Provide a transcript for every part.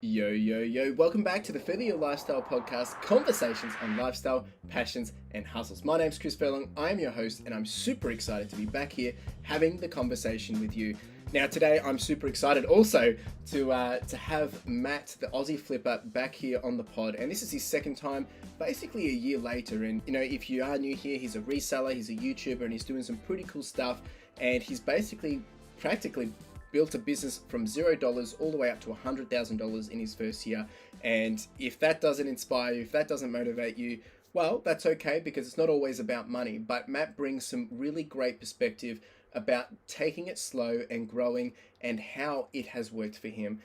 Yo, yo, yo. Welcome back to the Further Your Lifestyle podcast, conversations on lifestyle, passions, and hustles. My name's Chris Furlong. I am your host, and I'm super excited to be back here having the conversation with you. Now, today, I'm super excited also to have Matt, the Aussie flipper, back here on the pod. And this is his second time, basically a year later. And, you know, if you are new here, he's a reseller, he's a YouTuber, and he's doing some pretty cool stuff. And he's basically practically built a business from $0 all the way up to $100,000 in his first year. And if that doesn't inspire you, if that doesn't motivate you, well, that's okay, because it's not always about money. But Matt brings some really great perspective about taking it slow and growing and how it has worked for him.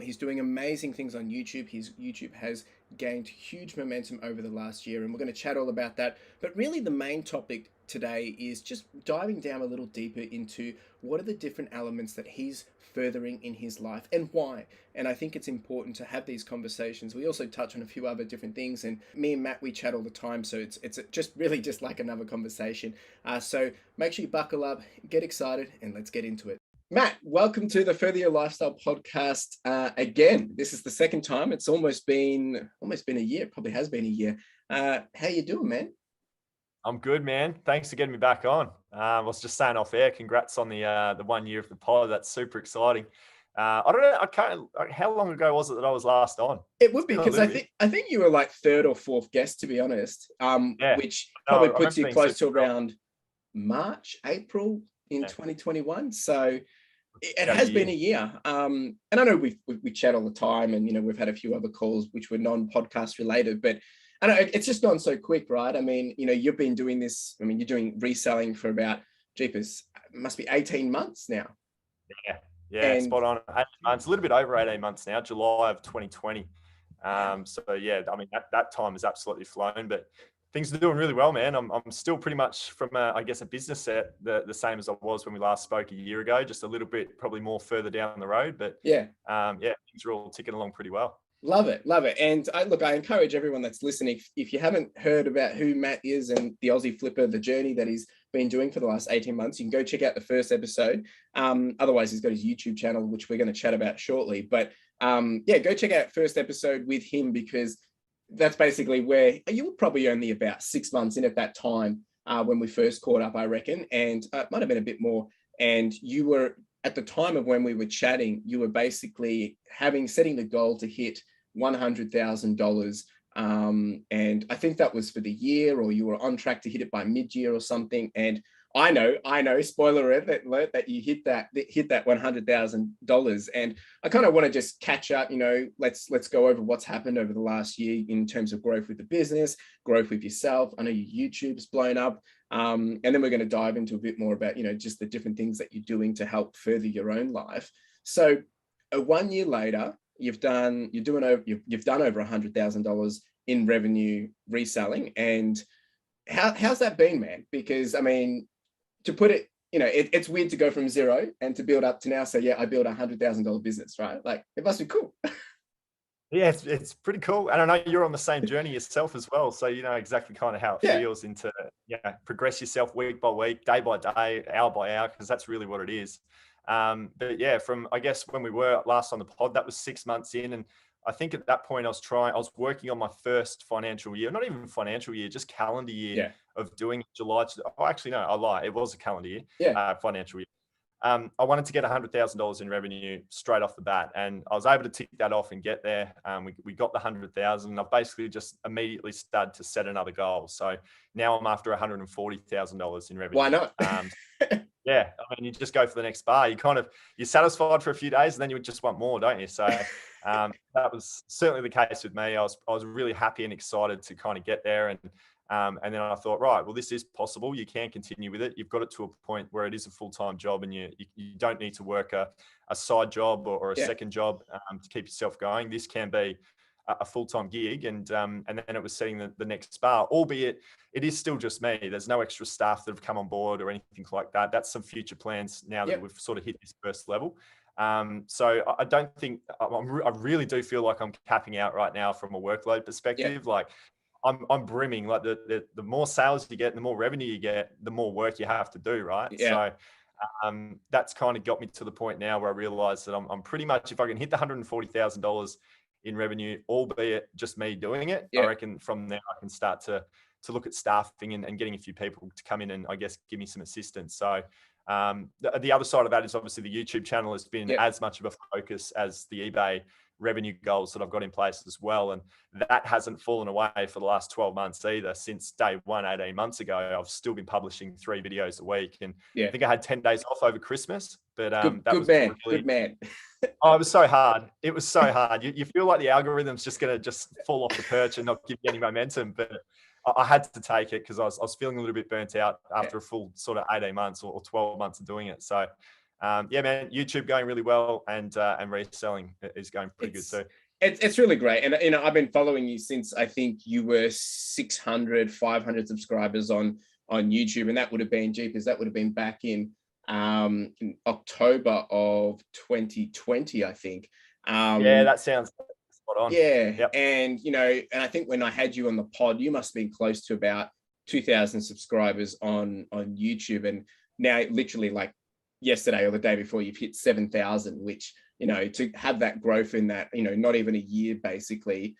He's doing amazing things on YouTube. His YouTube has gained huge momentum over the last year, and we're going to chat all about that. But really, the main topic today is just diving down a little deeper into what are the different elements that he's furthering in his life and why. And I think it's important to have these conversations. We also touch on a few other different things, and me and Matt, we chat all the time, so it's just really just like another conversation. So make sure you buckle up, get excited, and let's get into it. Matt, welcome to the Further Your Lifestyle podcast. Again, this is the second time. It's almost been a year. It probably has been a year. How you doing, man? I'm good, man. Thanks for getting me back on. I was just saying off air, congrats on the 1 year of the pod. That's super exciting. I don't know. I can't. How long ago was it that I was last on? It would be, because I think you were like third or fourth guest, to be honest. Yeah. Which No, probably I puts remember you being close to super cool. around March, April in Yeah. 2021. So it About a has been year. a year. And I know we chat all the time, and you know we've had a few other calls which were non-podcast related, but I know it's just gone so quick, right? I mean, you know, you've been doing this. I mean, you're doing reselling for about, jeepers, it must be 18 months now. Yeah. Yeah. And Spot on. 18 months, a little bit over 18 months now, July of 2020. wow, So yeah, I mean that time has absolutely flown, but things are doing really well, man. I'm still pretty much from I guess a business set the same as I was when we last spoke a year ago, just a little bit probably more further down the road, but yeah. yeah, things are all ticking along pretty well. Love it, love it. And I encourage everyone that's listening, if you haven't heard about who Matt is and the Aussie Flipper, the journey that he's been doing for the last 18 months, you can go check out the first episode. Otherwise, he's got his YouTube channel, which we're going to chat about shortly. But yeah, go check out first episode with him, because that's basically where you were probably only about 6 months in at that time when we first caught up, I reckon. And it might have been a bit more. And you were, at the time of when we were chatting, you were basically setting the goal to hit $100,000. And I think that was for the year, or you were on track to hit it by mid-year or something. And I know, spoiler alert, that you hit that $100,000. And I kind of want to just catch up, you know, let's go over what's happened over the last year in terms of growth with the business, growth with yourself. I know your YouTube's blown up. And then we're going to dive into a bit more about, you know, just the different things that you're doing to help further your own life. So 1 year later, you've done over $100,000 in revenue reselling. And how's that been, man? Because I mean, to put it, you know, it's weird to go from zero and to build up to now say, yeah, I built $100,000 business, right? Like, it must be cool. Yeah, it's pretty cool. And I know you're on the same journey yourself as well. So you know exactly kind of how it Yeah. feels into, progress yourself week by week, day by day, hour by hour, because that's really what it is. But yeah, from, I guess, when we were last on the pod, that was 6 months in. And I think at that point I was working on my first financial year, not even financial year, just calendar year Yeah. of doing July. Oh, actually, no, I lie. It was a calendar year, Yeah. financial year. I wanted to get $100,000 in revenue straight off the bat, and I was able to tick that off and get there. We got the 100,000. I've basically just immediately started to set another goal. So now I'm after $140,000 in revenue. Why not? Yeah, I mean, you just go for the next bar. You're satisfied for a few days, and then you just want more, don't you? So that was certainly the case with me. I was really happy and excited to kind of get there, and then I thought, right, well, this is possible. You can continue with it. You've got it to a point where it is a full-time job, and you don't need to work a side job or a second job to keep yourself going. This can be a full-time gig, and then it was setting the next bar, albeit it is still just me. There's no extra staff that have come on board or anything like that. That's some future plans now that we've sort of hit this first level. So I don't think I really do feel like I'm capping out right now from a workload perspective. Yeah. Like I'm brimming. Like the more sales you get, the more revenue you get, the more work you have to do, right? Yeah. That's kind of got me to the point now where I realized that I'm pretty much, if I can hit the $140,000 in revenue, albeit just me doing it, I reckon from there I can start to look at staffing and getting a few people to come in and I guess give me some assistance. So the other side of that is obviously the YouTube channel has been as much of a focus as the eBay revenue goals that I've got in place as well. And that hasn't fallen away for the last 12 months either. Since day one, 18 months ago, I've still been publishing 3 videos a week. And I think I had 10 days off over Christmas, but good man. Oh, it was so hard. It was so hard. You feel like the algorithm's just going to just fall off the perch and not give you any momentum. But I had to take it because I was feeling a little bit burnt out after a full sort of 18 months or 12 months of doing it. So man, YouTube going really well, and reselling is going pretty good too. It's really great. And, I've been following you since I think you were 600, 500 subscribers on YouTube. And that would have been back in October of 2020, I think. That sounds spot on. And, and I think when I had you on the pod, you must have been close to about 2,000 subscribers on YouTube. And now literally like yesterday or the day before, you've hit 7,000, which, to have that growth in that, not even a year, basically,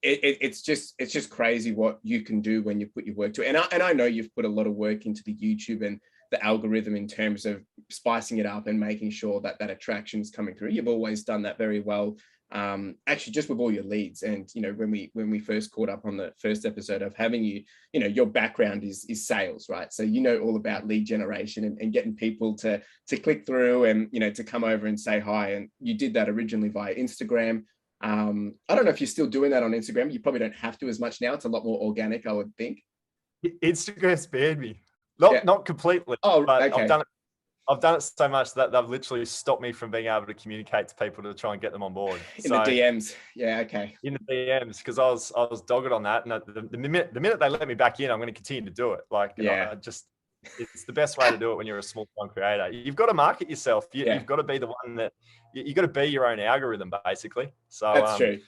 it's just crazy what you can do when you put your work to it. And I know you've put a lot of work into the YouTube and the algorithm in terms of spicing it up and making sure that attraction is coming through. You've always done that very well. Actually, just with all your leads. And when we first caught up on the first episode of having you, your background is sales, right? So all about lead generation and getting people to click through and to come over and say hi. And you did that originally via Instagram. I don't know if you're still doing that on Instagram. You probably don't have to as much now. It's a lot more organic, I would think. Instagram's banned me. Not completely. Oh, but okay. I've done it so much that they've literally stopped me from being able to communicate to people to try and get them on board. In the DMs. Yeah, okay. In the DMs, because I was dogged on that. And the minute they let me back in, I'm going to continue to do it. It's the best way to do it when you're a small time creator. You've got to market yourself. You've got to be the one that you've got to be your own algorithm, basically. So that's true.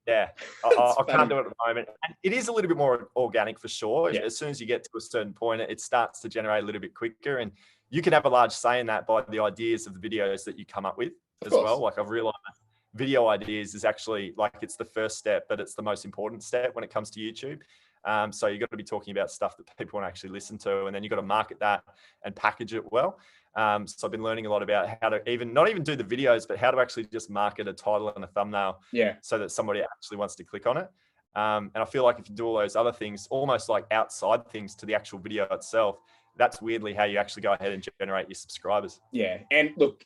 Yeah, I can't do it at the moment. And it is a little bit more organic for sure. As soon as you get to a certain point, it starts to generate a little bit quicker. And you can have a large say in that by the ideas of the videos that you come up with as well. Like I've realized video ideas is actually it's the first step, but it's the most important step when it comes to YouTube. So you've got to be talking about stuff that people want to actually listen to, and then you've got to market that and package it well. So I've been learning a lot about how to not even do the videos, but how to actually just market a title and a thumbnail so that somebody actually wants to click on it. And I feel like if you do all those other things, almost like outside things to the actual video itself, that's weirdly how you actually go ahead and generate your subscribers. Yeah. And look,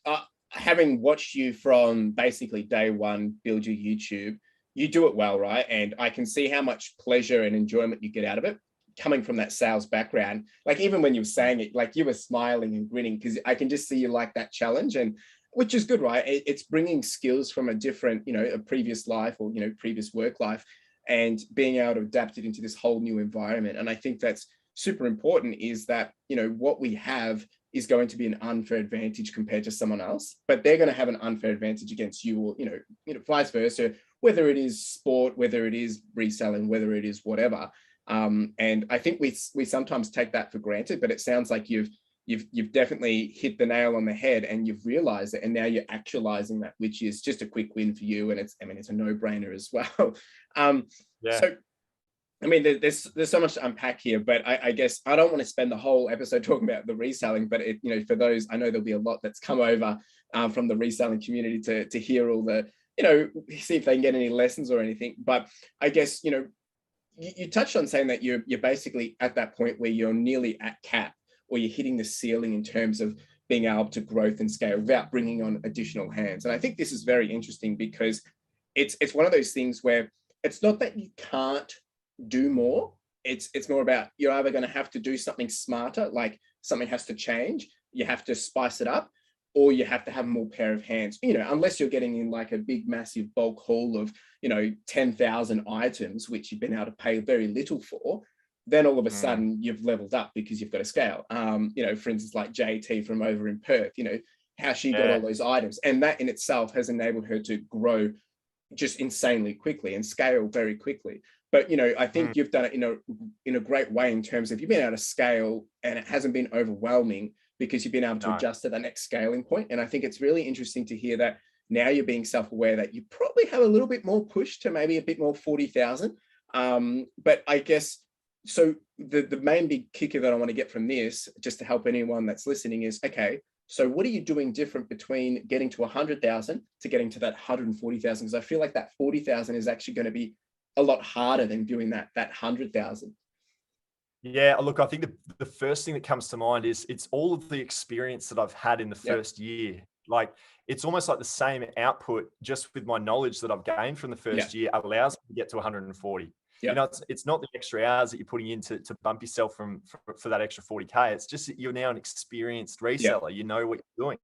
having watched you from basically day one, build your YouTube, you do it well, right? And I can see how much pleasure and enjoyment you get out of it. Coming from that sales background, like even when you were saying it, like you were smiling and grinning because I can just see you like that challenge, and which is good, right? It's bringing skills from a different, a previous life or, previous work life, and being able to adapt it into this whole new environment. And I think that's super important, is that, what we have is going to be an unfair advantage compared to someone else, but they're going to have an unfair advantage against you, or, vice versa, whether it is sport, whether it is reselling, whether it is whatever. And I think we sometimes take that for granted, but it sounds like you've definitely hit the nail on the head and you've realized it, and now you're actualizing that, which is just a quick win for you. And it's a no-brainer as well. So, there's so much to unpack here, but I guess I don't want to spend the whole episode talking about the reselling, but for those, I know there'll be a lot that's come over from the reselling community to hear all the, see if they can get any lessons or anything. But I guess, you touched on saying that you're basically at that point where you're nearly at cap, or you're hitting the ceiling in terms of being able to growth and scale without bringing on additional hands. And I think this is very interesting because it's one of those things where it's not that you can't do more. It's more about you're either going to have to do something smarter, like something has to change, you have to spice it up, or you have to have more pair of hands, unless you're getting in like a big, massive bulk haul of, 10,000 items, which you've been able to pay very little for, then all of a sudden you've leveled up because you've got to scale. For instance, like JT from over in Perth, how she got all those items. And that in itself has enabled her to grow just insanely quickly and scale very quickly. But, I think you've done it in a great way in terms of you've been able to scale and it hasn't been overwhelming, because you've been able to No. adjust to that next scaling point. And I think it's really interesting to hear that now you're being self-aware that you probably have a little bit more push to maybe a bit more 40,000. But I guess, so the main big kicker that I want to get from this, just to help anyone that's listening, is, okay, so what are you doing different between getting to 100,000 to getting to that 140,000? Because I feel like that 40,000 is actually going to be a lot harder than doing that 100,000. Yeah, look, I think the first thing that comes to mind is it's all of the experience that I've had in the first year. Like, it's almost like the same output, just with my knowledge that I've gained from the first year allows me to get to 140. You know, it's not the extra hours that you're putting in to bump yourself for that extra 40K. It's just that you're now an experienced reseller. You know what you're doing.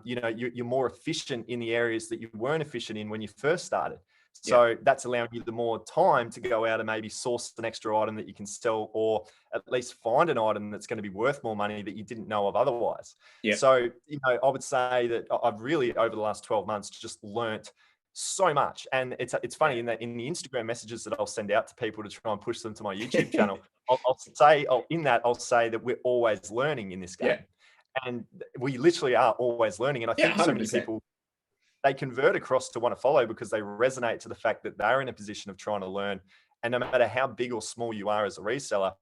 You know, you're more efficient in the areas that you weren't efficient in when you first started. So that's allowing you the more time to go out and maybe source an extra item that you can sell, or at least find an item that's going to be worth more money that you didn't know of otherwise. So, you know, I would say that I've really, over the last 12 months, just learnt so much. And it's funny in the Instagram messages that I'll send out to people to try and push them to my YouTube channel, I'll say that we're always learning in this game. And we literally are always learning. And I think so many people, they convert across to want to follow because they resonate to the fact that they're in a position of trying to learn. And no matter how big or small you are as a reseller,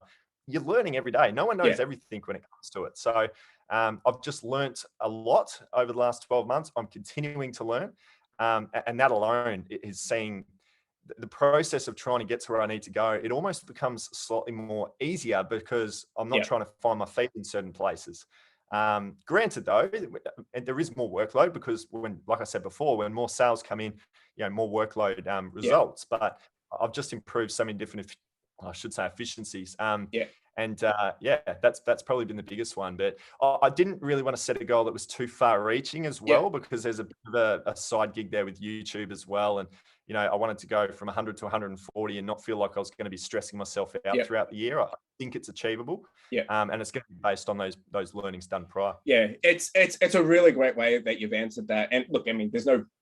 you're learning every day. No one knows everything when it comes to it. So I've just learnt a lot over the last 12 months. I'm continuing to learn. And that alone is seeing the process of trying to get to where I need to go. It almost becomes slightly more easier because I'm not trying to find my feet in certain places. Granted though, there is more workload because like I said before, when more sales come in, you know, more workload results, but I've just improved so many different, I should say, efficiencies. And that's probably been the biggest one. But I didn't really want to set a goal that was too far reaching as well, because there's a bit of a side gig there with YouTube as well. And, you know, I wanted to go from 100 to 140 and not feel like I was going to be stressing myself out throughout the year. I think it's achievable. And it's going to be based on those learnings done prior. It's a really great way that you've answered that. And look, I mean,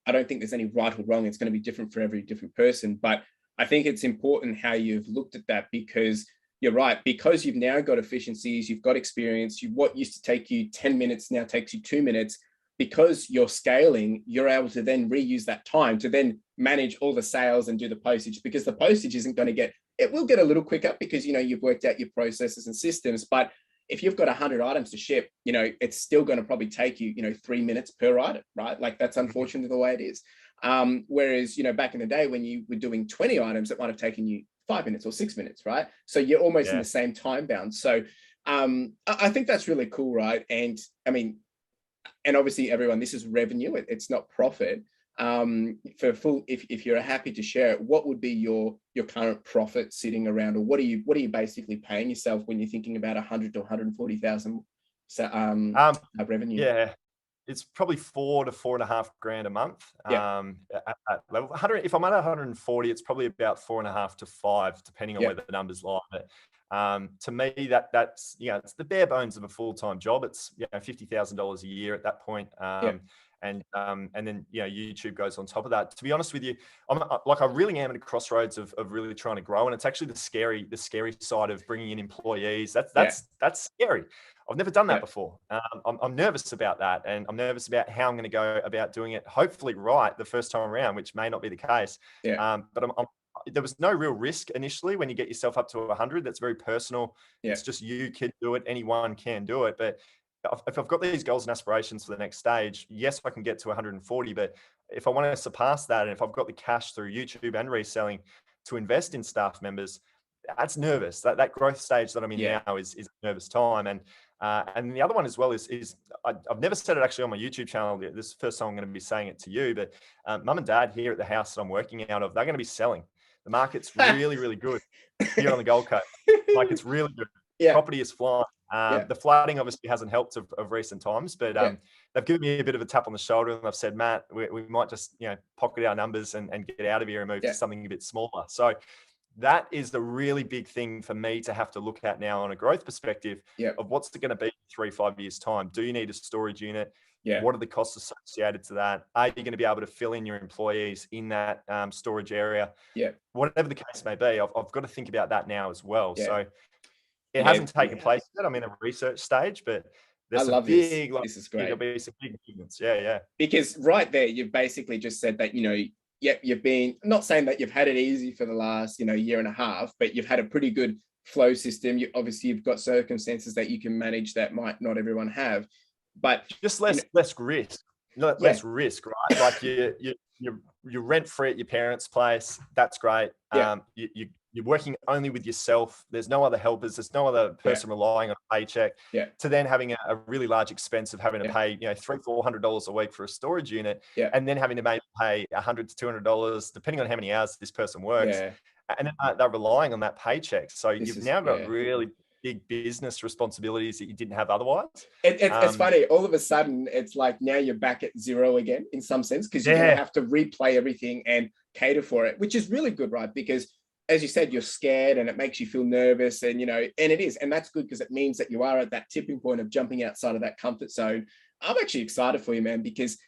I don't think there's any right or wrong. It's going to be different for every different person. But I think it's important how you've looked at that, because you're right, because you've now got efficiencies, you've got experience, what used to take you 10 minutes now takes you 2 minutes. Because you're scaling, you're able to then reuse that time to then manage all the sales and do the postage, because the postage isn't going to it will get a little quicker because, you know, you've worked out your processes and systems. But if you've got 100 items to ship, you know, it's still going to probably take you, you know, 3 minutes per item, right? Like, that's unfortunately the way it is. Whereas, you know, back in the day when you were doing 20 items, it might have taken you 5 minutes or 6 minutes, right? So you're almost in the same time bound. So I think that's really cool, right? And I mean, and obviously everyone, this is revenue, it's not profit. If you're happy to share it, what would be your current profit sitting around, or what are you basically paying yourself when you're thinking about 100 to 140,000 revenue? Yeah, it's probably 4 to 4.5 grand a month. At level 100, if I'm at 140, it's probably about 4.5 to 5, depending on where the numbers lie. But to me, that's, you know, it's the bare bones of a full-time job. It's, you know, $50,000 a year at that point. And then, you know, YouTube goes on top of that. To be honest with you, I really am at a crossroads of really trying to grow. And it's actually the scary side of bringing in employees. That's scary. I've never done that before. I'm nervous about that. And I'm nervous about how I'm going to go about doing it, hopefully right the first time around, which may not be the case. But there was no real risk initially when you get yourself up to 100. That's very personal. It's just you can do it. Anyone can do it. But if I've got these goals and aspirations for the next stage, yes, I can get to 140. But if I want to surpass that, and if I've got the cash through YouTube and reselling to invest in staff members, that's nervous. That growth stage that I'm in now is a nervous time. And the other one as well is I've never said it actually on my YouTube channel. This is the first time I'm going to be saying it to you, but mum and dad here at the house that I'm working out of, they're going to be selling. The market's really, really good here on the Gold Coast. Like, it's really good. Property is flying. The flooding obviously hasn't helped of recent times, but they've given me a bit of a tap on the shoulder, and they've said, Matt, we might just, you know, pocket our numbers and get out of here and move to something a bit smaller. So that is the really big thing for me to have to look at now on a growth perspective of what's it going to be in 3-5 years time. Do you need a storage unit? What are the costs associated to that? Are you going to be able to fill in your employees in that storage area? Whatever the case may be, I've got to think about that now as well. So it hasn't taken place yet. I'm in a research stage, but I There's some love this. big, like, This is there'll great. be some big movements. Yeah, yeah. Because right there, you've basically just said that, yep, you've been, I'm not saying that you've had it easy for the last, year and a half, but you've had a pretty good flow system. Obviously you've got circumstances that you can manage that might not everyone have, but Just you know, less risk, yeah, less risk, right? Like you're rent free at your parents' place. That's great. yeah, You're working only with yourself. There's no other helpers. There's no other yeah, person relying on a paycheck. yeah, To then having a really large expense of having to yeah, pay, $300-400 a week for a storage unit, yeah, and then having to maybe pay $100 to $200 depending on how many hours this person works, yeah. and then they're relying on that paycheck. So This you've is, now got yeah. really big business responsibilities that you didn't have otherwise. It's funny. All of a sudden, it's like now you're back at zero again in some sense, because you're going to Yeah, have to replay everything and cater for it, which is really good, right? Because as you said, you're scared and it makes you feel nervous, and and it is, and that's good because it means that you are at that tipping point of jumping outside of that comfort zone. I'm actually excited for you, man, because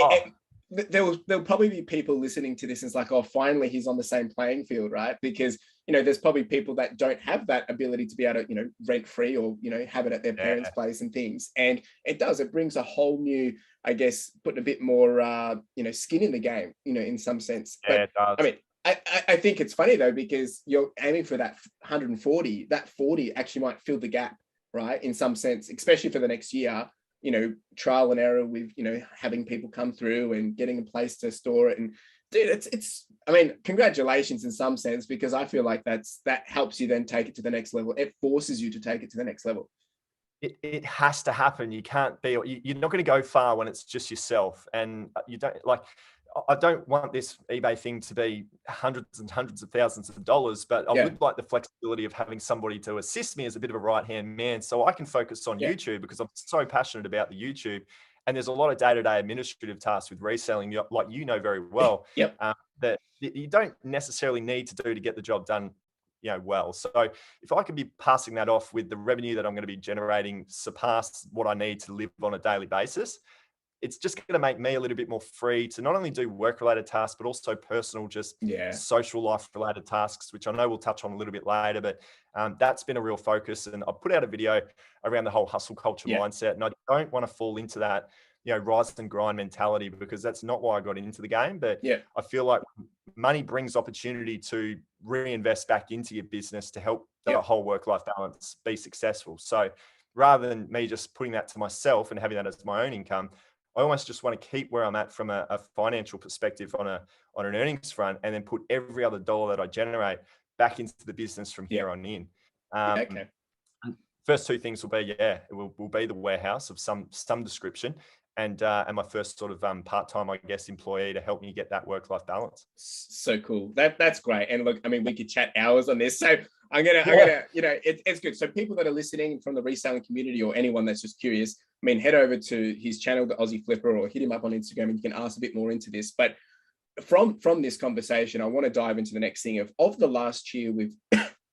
oh, there'll probably be people listening to this and it's like, oh, finally he's on the same playing field, right? Because there's probably people that don't have that ability to be able to rent free or have it at their parents' yeah, place and things, and it brings a whole new, I guess, putting a bit more skin in the game, in some sense. yeah, But it does. I mean, I think it's funny though, because you're aiming for that 140. That 40 actually might fill the gap, right? In some sense, especially for the next year, trial and error with, having people come through and getting a place to store it. And dude, it's, I mean, congratulations in some sense, because I feel like that helps you then take it to the next level. It forces you to take it to the next level. It has to happen. You can't be, you're not going to go far when it's just yourself. And you don't like, I don't want this eBay thing to be hundreds and hundreds of thousands of dollars, but I Yeah. would like the flexibility of having somebody to assist me as a bit of a right-hand man so I can focus on Yeah. YouTube, because I'm so passionate about the YouTube. And there's a lot of day-to-day administrative tasks with reselling, like very well, Yep. that you don't necessarily need to do to get the job done well. So if I can be passing that off with the revenue that I'm going to be generating surpass what I need to live on a daily basis, it's just going to make me a little bit more free to not only do work-related tasks, but also personal, just Yeah. social life-related tasks, which I know we'll touch on a little bit later. But that's been a real focus. And I put out a video around the whole hustle culture Yeah. mindset. And I don't want to fall into that, rise and grind mentality, because that's not why I got into the game. But Yeah. I feel like money brings opportunity to reinvest back into your business to help the Yeah. whole work-life balance be successful. So rather than me just putting that to myself and having that as my own income, I almost just want to keep where I'm at from a financial perspective on an earnings front, and then put every other dollar that I generate back into the business from Yeah. here on in. Yeah. Okay. First two things will be, it will be the warehouse of some description, and my first sort of part-time, I guess, employee to help me get that work-life balance. So cool. That's great. And look, I mean, we could chat hours on this. So I'm gonna, it's good. So people that are listening from the reselling community, or anyone that's just curious, I mean, head over to his channel, the Aussie Flipper, or hit him up on Instagram, and you can ask a bit more into this. But from this conversation, I want to dive into the next thing of the last year with,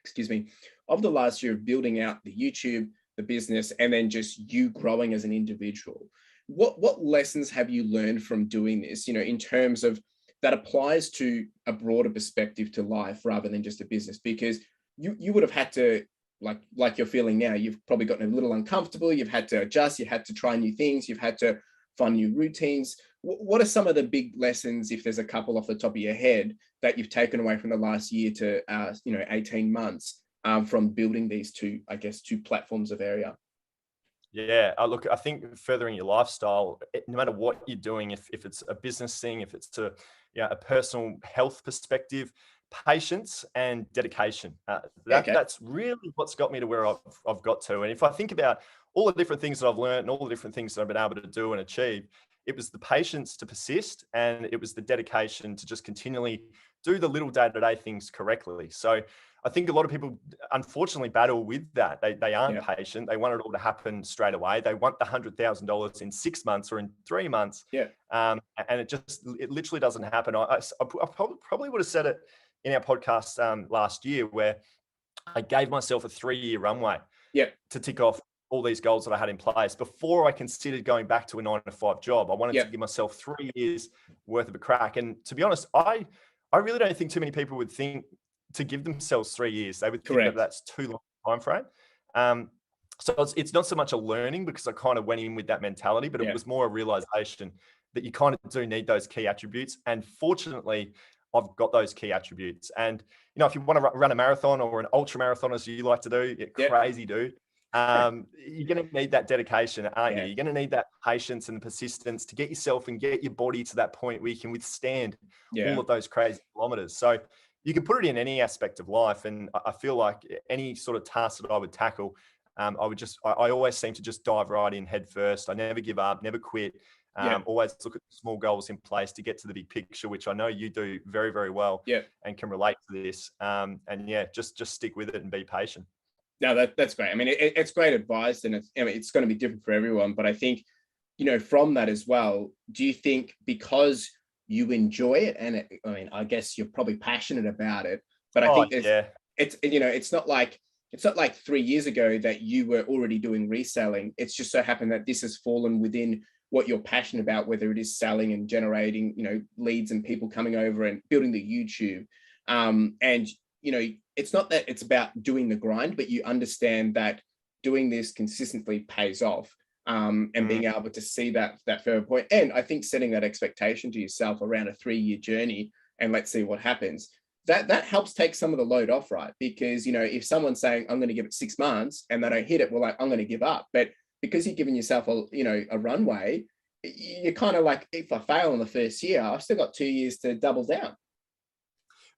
excuse me, of the last year of building out the YouTube, the business, and then just you growing as an individual. What lessons have you learned from doing this? In terms of that applies to a broader perspective to life rather than just a business, because you would have had to, like you're feeling now, you've probably gotten a little uncomfortable, you've had to adjust, you had to try new things, you've had to find new routines. What are some of the big lessons, if there's a couple off the top of your head, that you've taken away from the last year to 18 months from building these two platforms of area? Yeah, look, I think furthering your lifestyle, no matter what you're doing, if it's a business thing, if it's a personal health perspective, patience and dedication. Okay. That's really what's got me to where I've got to. And if I think about all the different things that I've learned and all the different things that I've been able to do and achieve, it was the patience to persist, and it was the dedication to just continually do the little day-to-day things correctly. So I think a lot of people unfortunately battle with that. They aren't Yeah. patient. They want it all to happen straight away. They want the $100,000 in 6 months or in 3 months. Yeah. And it literally doesn't happen. I probably would have said it in our podcast last year, where I gave myself a 3-year runway Yeah. to tick off all these goals that I had in place before I considered going back to a 9-to-5 job. I wanted Yeah. to give myself 3 years worth of a crack. And to be honest, I really don't think too many people would think to give themselves 3 years. They would think that Correct. that's too long a time frame. So it's not so much a learning because I kind of went in with that mentality, but it was more a realization that you kind of do need those key attributes. And fortunately, I've got those key attributes. And, if you want to run a marathon or an ultra marathon, as you like to do, crazy dude, you're going to need that dedication, aren't you? You're going to need that patience and persistence to get yourself and get your body to that point where you can withstand all of those crazy kilometers. So you can put it in any aspect of life. And I feel like any sort of task that I would tackle, I always seem to just dive right in head first. I never give up, never quit. Always look at small goals in place to get to the big picture, which I know you do very, very well and can relate to this. Just stick with it and be patient. No, that's great. I mean, it's great advice, and it's going to be different for everyone. But I think, from that as well, do you think because you enjoy it, and I guess you're probably passionate about it, but I think it's not like 3 years ago that you were already doing reselling. It's just so happened that this has fallen within what you're passionate about, whether it is selling and generating, leads and people coming over and building the YouTube. It's not that it's about doing the grind, but you understand that doing this consistently pays off, and being able to see that further point. And I think setting that expectation to yourself around a 3-year journey, and let's see what happens. That helps take some of the load off, right? Because, if someone's saying, I'm going to give it 6 months and they don't hit it, well, I'm going to give up. But because you're giving yourself a runway, you're kind of like, if I fail in the first year, I've still got 2 years to double down.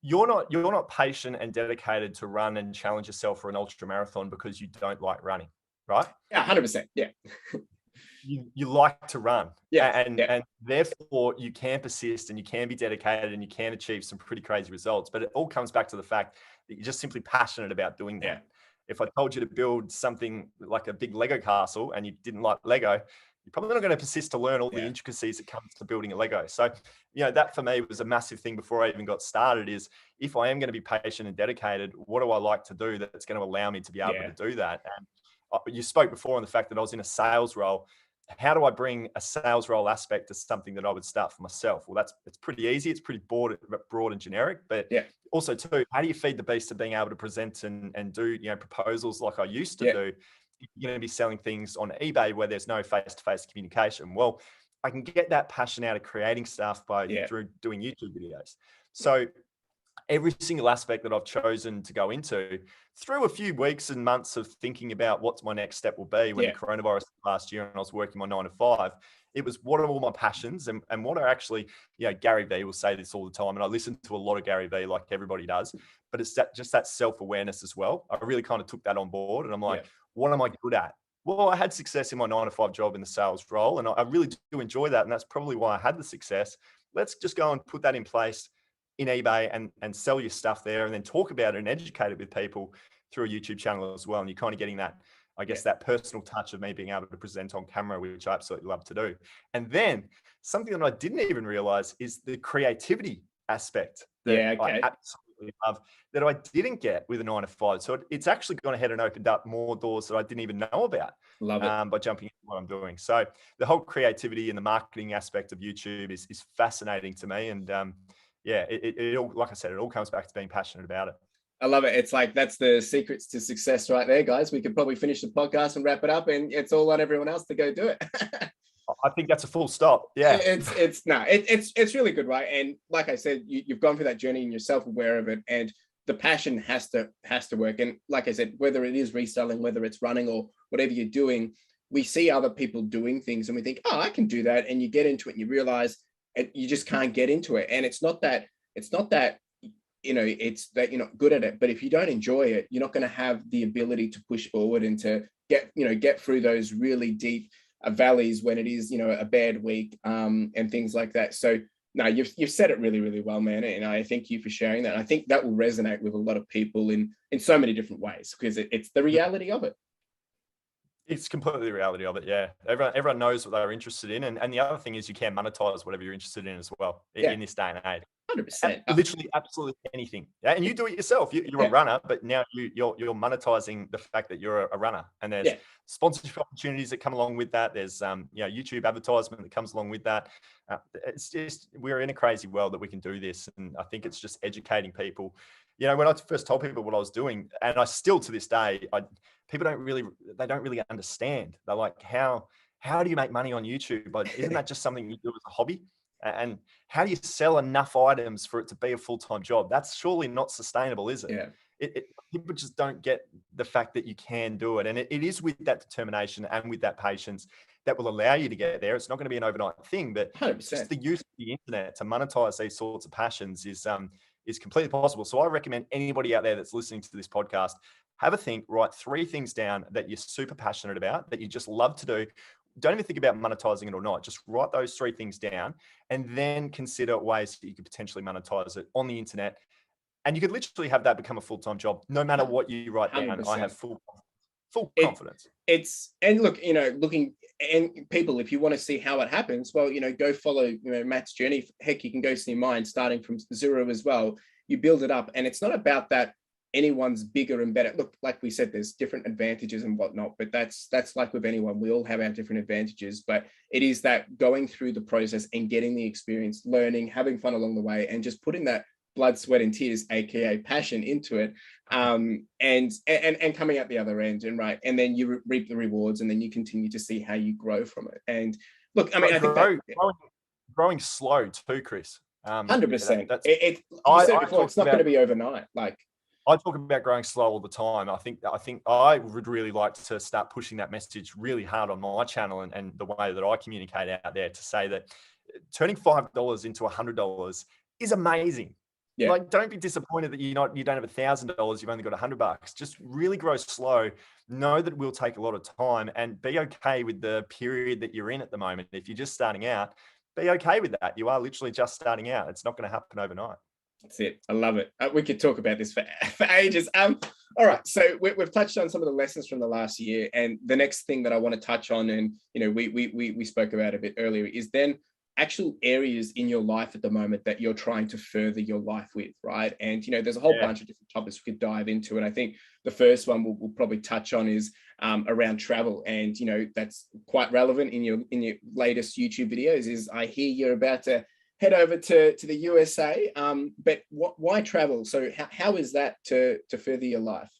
You're not patient and dedicated to run and challenge yourself for an ultra marathon because you don't like running, right? Yeah, 100%. Yeah. You like to run, and therefore you can persist and you can be dedicated and you can achieve some pretty crazy results. But it all comes back to the fact that you're just simply passionate about doing that. Yeah. If I told you to build something like a big Lego castle and you didn't like Lego, you're probably not going to persist to learn all the intricacies that comes to building a Lego. So, that for me was a massive thing before I even got started is if I am going to be patient and dedicated, what do I like to do that's going to allow me to be able to do that? And you spoke before on the fact that I was in a sales role. How do I bring a sales role aspect to something that I would start for myself? Well, it's pretty easy. It's pretty broad and generic, but also too, how do you feed the beast of being able to present and do, proposals like I used to do? You're going to be selling things on eBay where there's no face-to-face communication. Well, I can get that passion out of creating stuff through doing YouTube videos. So every single aspect that I've chosen to go into through a few weeks and months of thinking about what's my next step will be when the coronavirus last year and I was working my 9 to 5, it was what are all my passions and what are actually, Gary Vee will say this all the time. And I listen to a lot of Gary Vee like everybody does, but it's just that self-awareness as well. I really kind of took that on board and I'm like, what am I good at? Well, I had success in my 9 to 5 job in the sales role and I really do enjoy that. And that's probably why I had the success. Let's just go and put that in place in eBay and sell your stuff there and then talk about it and educate it with people through a YouTube channel as well. And you're kind of getting that, I guess, that personal touch of me being able to present on camera, which I absolutely love to do. And then something that I didn't even realize is the creativity aspect that I absolutely love that I didn't get with a 9 to 5. So it's actually gone ahead and opened up more doors that I didn't even know about by jumping into what I'm doing. So the whole creativity and the marketing aspect of YouTube is fascinating to me. And it all, like I said, it all comes back to being passionate about it. I love it. It's like, that's the secrets to success right there, guys. We could probably finish the podcast and wrap it up and it's all on everyone else to go do it. I think that's a full stop. Yeah. It's really good, right? And like I said, you've gone through that journey and you're self-aware of it and the passion has to work. And like I said, whether it is reselling, whether it's running or whatever you're doing, we see other people doing things and we think, oh, I can do that. And you get into it and you realize you just can't get into it. And it's not that it's that you're not good at it, but if you don't enjoy it, you're not going to have the ability to push forward and to get through those really deep valleys when it is, a bad week, and things like that. So no, you've said it really, really well, man. And I thank you for sharing that. I think that will resonate with a lot of people in so many different ways because it's the reality of it. It's completely the reality of it. Yeah. Everyone knows what they're interested in. And the other thing is you can monetize whatever you're interested in as well in this day and age. 100%. Literally absolutely anything. Yeah, and you do it yourself. You're a runner, but now you're monetizing the fact that you're a runner. And there's sponsorship opportunities that come along with that. There's YouTube advertisement that comes along with that. It's just, we're in a crazy world that we can do this, and I think it's just educating people. When I first told people what I was doing, and I still to this day, people don't really understand. They're like, how do you make money on YouTube? But isn't that just something you do as a hobby? And how do you sell enough items for it to be a full-time job? That's surely not sustainable, is it? Yeah. People just don't get the fact that you can do it. And it is with that determination and with that patience that will allow you to get there. It's not going to be an overnight thing, but 100%. just the use of the internet to monetize these sorts of passions is completely possible. So I recommend anybody out there that's listening to this podcast, have a think, write 3 things down that you're super passionate about, that you just love to do. Don't even think about monetizing it or not. Just write those 3 things down and then consider ways that you could potentially monetize it on the internet. And you could literally have that become a full-time job. No matter what you write down, 100%. I have full confidence. And look, looking, and people, if you want to see how it happens, well, go follow, Matt's journey. Heck, you can go see mine starting from 0 as well. You build it up, and it's not about that anyone's bigger and better. Look, like we said, there's different advantages and whatnot, but that's like with anyone. We all have our different advantages, but it is that going through the process and getting the experience, learning, having fun along the way, and just putting that blood, sweat, and tears, aka passion, into it, and coming out the other end, and then you reap the rewards, and then you continue to see how you grow from it. And look, I mean, I think growing slow too, Chris. 100%. You said before, it's not going to be overnight. Like, I talk about growing slow all the time. I think I would really like to start pushing that message really hard on my channel and the way that I communicate out there, to say that turning $5 into $100 is amazing. Yeah. Like, don't be disappointed that you don't have $1,000. You've only got $100. Just really grow slow. Know that it will take a lot of time, and be okay with the period that you're in at the moment. If you're just starting out, be okay with that. You are literally just starting out. It's not going to happen overnight. That's it. I love it. We could talk about this for ages. All right. So we've touched on some of the lessons from the last year, and the next thing that I want to touch on, and we spoke about a bit earlier, is then actual areas in your life at the moment that you're trying to further your life with, right? And there's a whole bunch of different topics we could dive into, and I think the first one we'll probably touch on is around travel, and that's quite relevant in your latest YouTube videos. Is I hear you're about to head over to the USA, but why travel? So how is that to further your life?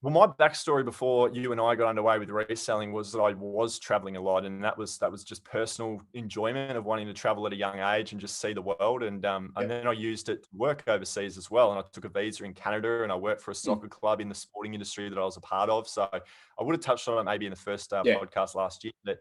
Well, my backstory before you and I got underway with reselling was that I was traveling a lot, and that was just personal enjoyment of wanting to travel at a young age and just see the world. And then I used it to work overseas as well. And I took a visa in Canada, and I worked for a soccer club in the sporting industry that I was a part of. So I would have touched on it maybe in the first podcast last year, that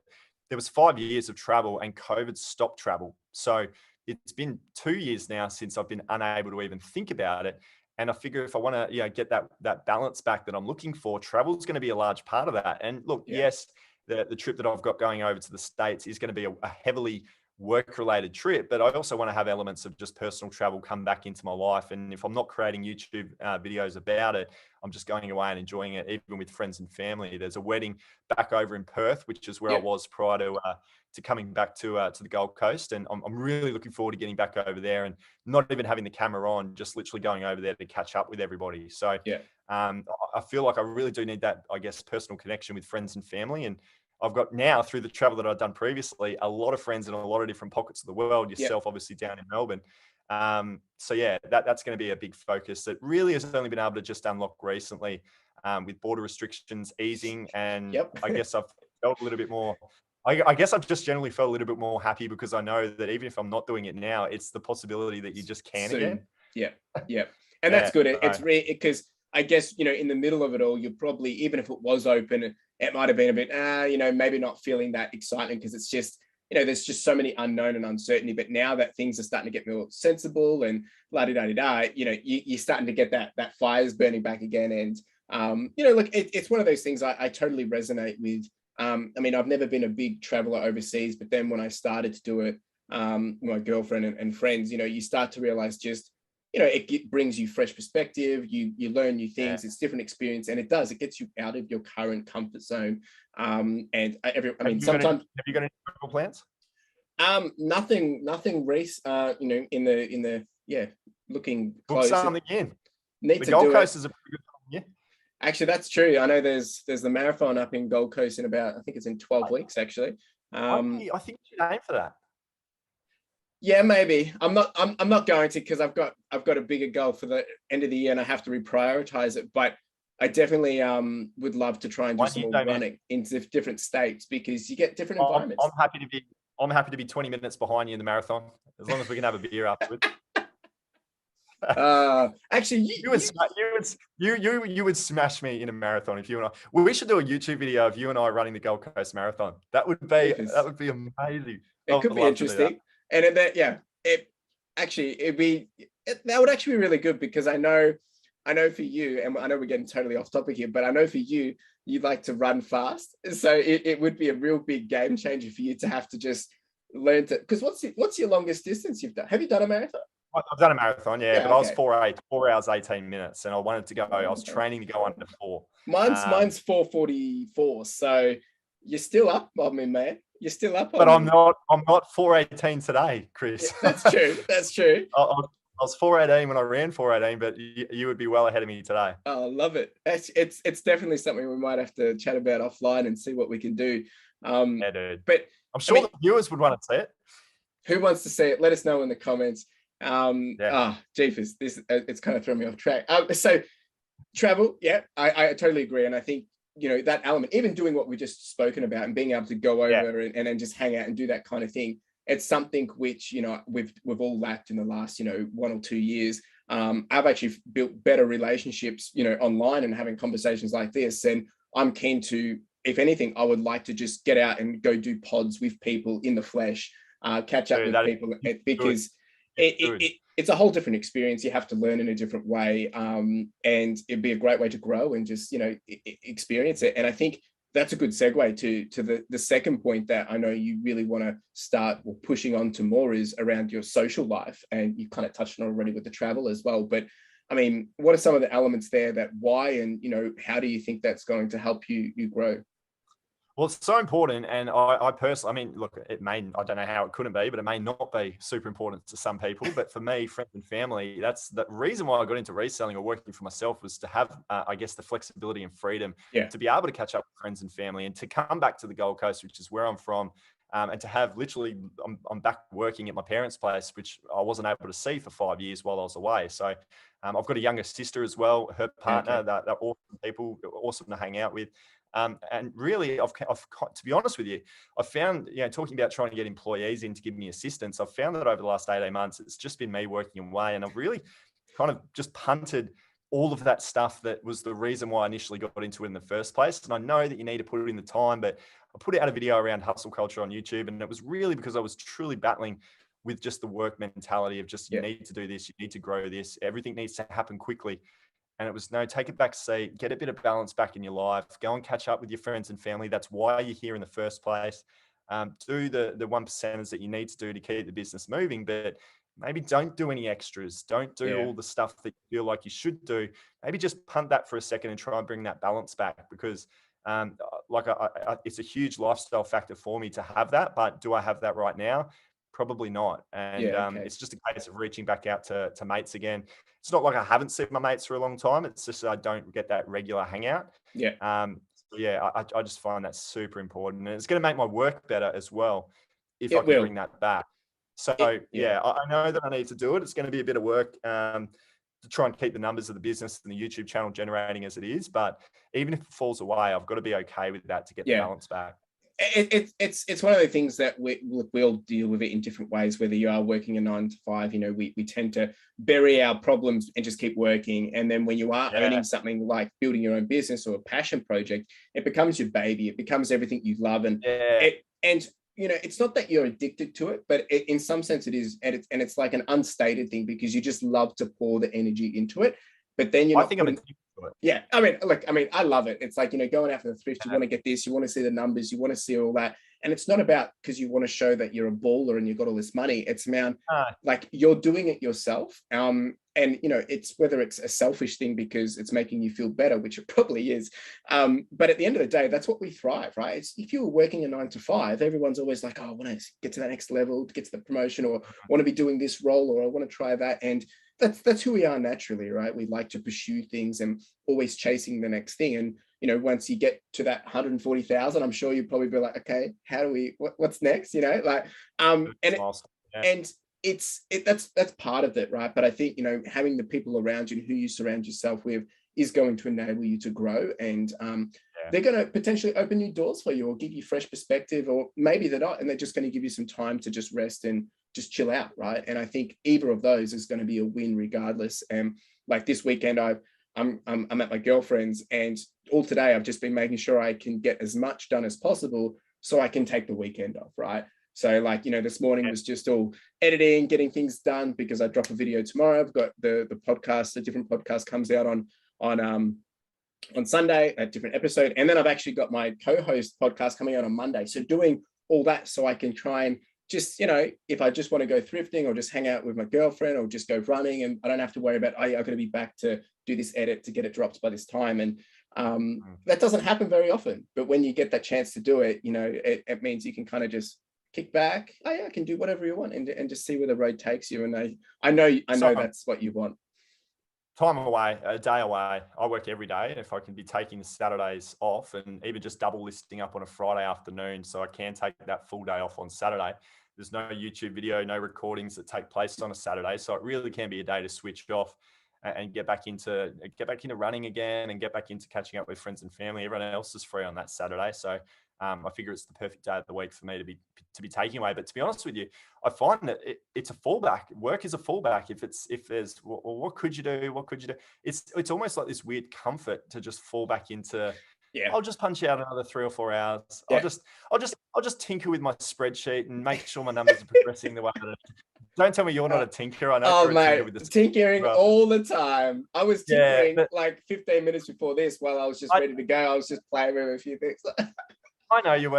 there was 5 years of travel, and COVID stopped travel. So it's been 2 years now since I've been unable to even think about it. And I figure if I want to get that balance back that I'm looking for, travel is going to be a large part of that. And look, yes, the trip that I've got going over to the States is going to be a heavily work-related trip, but I also want to have elements of just personal travel come back into my life. And if I'm not creating YouTube videos about it, I'm just going away and enjoying it, even with friends and family. There's a wedding back over in Perth, which is where I was prior to coming back to the Gold Coast. And I'm really looking forward to getting back over there and not even having the camera on, just literally going over there to catch up with everybody. So I feel like I really do need that, I guess, personal connection with friends and family. And I've got now, through the travel that I've done previously, a lot of friends in a lot of different pockets of the world, yourself obviously down in Melbourne. So that's going to be a big focus that really has only been able to just unlock recently with border restrictions easing. And I guess I've felt a little bit more, I guess I've just generally felt a little bit more happy, because I know that even if I'm not doing it now, it's the possibility that you just can again. Yeah. And that's good. It's really, because I guess, in the middle of it all, you're probably, even if it was open, it might have been a bit, maybe not feeling that excitement, because it's just, there's just so many unknown and uncertainty. But now that things are starting to get more sensible and la-di-da-di-da, you're starting to get that fire's burning back again. And, look, it's one of those things I totally resonate with. I mean, I've never been a big traveler overseas, but then when I started to do it, my girlfriend and friends, you start to realize just, it brings you fresh perspective. You learn new things. It's different experience, and it gets you out of your current comfort zone. And sometimes have you got any travel plans? Nothing race, in the looking Book close. something in. Need The to Gold do Coast it. is a pretty good time, yeah. Actually, that's true. I know there's the marathon up in Gold Coast in about, I think it's in 12 weeks actually. I think you should aim for that. Yeah, maybe. I'm not going to, because I've got a bigger goal for the end of the year and I have to reprioritize it. But I definitely would love to try and do some more running into different states, because you get different environments. I'm happy to be 20 minutes behind you in the marathon, as long as we can have a beer afterwards. Actually, you would smash me in a marathon if you and I. We should do a YouTube video of you and I running the Gold Coast Marathon. That would be amazing. It could be interesting, and that would actually be really good, because I know for you, and I know we're getting totally off topic here, but I know for you, you'd like to run fast, so it would be a real big game changer for you to have to just learn to. Because what's your longest distance you've done? Have you done a marathon? I've done a marathon, but I was 4 hours 18 minutes, and I wanted to go. I was training to go under 4. Mine's 4:44, so you're still up on me, man. You're still up on me. But I'm not 4:18 today, Chris. Yeah, that's true. That's true. I was 4:18 when I ran 4:18, but you would be well ahead of me today. Oh, I love it. It's definitely something we might have to chat about offline and see what we can do. Yeah, dude. But I'm sure the viewers would want to see it. Who wants to see it? Let us know in the comments. Jeepers, it's kind of thrown me off track. So travel, I totally agree, and I think that element, even doing what we just spoken about and being able to go over and then just hang out and do that kind of thing, it's something which we've all lacked in the last 1 or 2 years. I've actually built better relationships online and having conversations like this, and I'm keen to, if anything, I would like to just get out and go do pods with people in the flesh, catch up with people, because it's a whole different experience. You have to learn in a different way, and it'd be a great way to grow and just experience it. And I think that's a good segue to the second point that I know you really want to start pushing on to more, is around your social life, and you kind of touched on already with the travel as well. But I mean, what are some of the elements there and how do you think that's going to help you grow? Well, it's so important, and I personally, look, I don't know how it couldn't be, but it may not be super important to some people. But for me, friends and family, that's the reason why I got into reselling or working for myself, was to have, I guess, the flexibility and freedom to be able to catch up with friends and family, and to come back to the Gold Coast, which is where I'm from, and to have literally, I'm back working at my parents' place, which I wasn't able to see for 5 years while I was away. So I've got a younger sister as well, her partner, they're awesome people, awesome to hang out with. And really, I've, to be honest with you, I've found, talking about trying to get employees in to give me assistance, I've found that over the last 18 months, it's just been me working away, and I've really kind of just punted all of that stuff that was the reason why I initially got into it in the first place. And I know that you need to put it in the time, but I put out a video around hustle culture on YouTube, and it was really because I was truly battling with just the work mentality of just, you need to do this, you need to grow this, everything needs to happen quickly. And it was, no, take a back seat, get a bit of balance back in your life, go and catch up with your friends and family. That's why you're here in the first place. Do the 1%ers that you need to do to keep the business moving, but maybe don't do any extras. Don't do all the stuff that you feel like you should do. Maybe just punt that for a second and try and bring that balance back, because it's a huge lifestyle factor for me to have that. But do I have that right now? Probably not. And it's just a case of reaching back out to mates again. It's not like I haven't seen my mates for a long time. It's just I don't get that regular hangout. I just find that super important. And it's going to make my work better as well if I can bring that back. So, I know that I need to do it. It's going to be a bit of work to try and keep the numbers of the business and the YouTube channel generating as it is. But even if it falls away, I've got to be okay with that to get the balance back. It's one of the things that we'll deal with it in different ways. Whether you are working a 9 to 5, we tend to bury our problems and just keep working. And then when you are earning something like building your own business or a passion project, it becomes your baby. It becomes everything you love. And it's not that you're addicted to it, but in some sense it is. And it's like an unstated thing, because you just love to pour the energy into it. But then I love it. It's like, going out for the thrift, you want to get this, you want to see the numbers, you want to see all that. And it's not about because you want to show that you're a baller and you've got all this money. It's man, Ah, like you're doing it yourself. And it's whether it's a selfish thing because it's making you feel better, which it probably is. But at the end of the day, that's what we thrive, right? If you were working a 9 to 5, everyone's always like, oh, I want to get to that next level, to get to the promotion, or want to be doing this role, or I want to try that. And that's who we are naturally, right? We like to pursue things and always chasing the next thing. And once you get to that 140,000, I'm sure you'd probably be like, okay, how do we? What's next? yeah. And that's part of it, right? But I think having the people around you and who you surround yourself with is going to enable you to grow, and they're going to potentially open new doors for you or give you fresh perspective, or maybe they're not, and they're just going to give you some time to just rest and just chill out, right? And I think either of those is going to be a win regardless. And like this weekend, I'm at my girlfriend's, and all today I've just been making sure I can get as much done as possible so I can take the weekend off, right? So this morning was just all editing, getting things done because I drop a video tomorrow. I've got the podcast, a different podcast comes out on Sunday, a different episode. And then I've actually got my co-host podcast coming out on Monday. So doing all that so I can try and just, if I just want to go thrifting or just hang out with my girlfriend or just go running, and I don't have to worry about, I've got to be back to do this edit to get it dropped by this time. And that doesn't happen very often. But when you get that chance to do it, it means you can kind of just kick back. Oh yeah, I can do whatever you want and just see where the road takes you. And I know that's what you want. Time away, a day away. I work every day, and if I can be taking Saturdays off and even just double listing up on a Friday afternoon, so I can take that full day off on Saturday. There's no YouTube video, no recordings that take place on a Saturday, so it really can be a day to switch off and get back into running again and get back into catching up with friends and family. Everyone else is free on that Saturday, so I figure it's the perfect day of the week for me to be taking away. But to be honest with you, I find that it's a fallback. Work is a fallback. If there's, well, what could you do? What could you do? It's almost like this weird comfort to just fall back into. Yeah, I'll just punch out another 3 or 4 hours. Yeah. I'll just tinker with my spreadsheet and make sure my numbers are progressing the way that. Don't tell me you're not a tinker. I know. Oh mate, tinkering all the time. I was tinkering like 15 minutes before this while I was just ready to go. I was just playing with a few things. I know you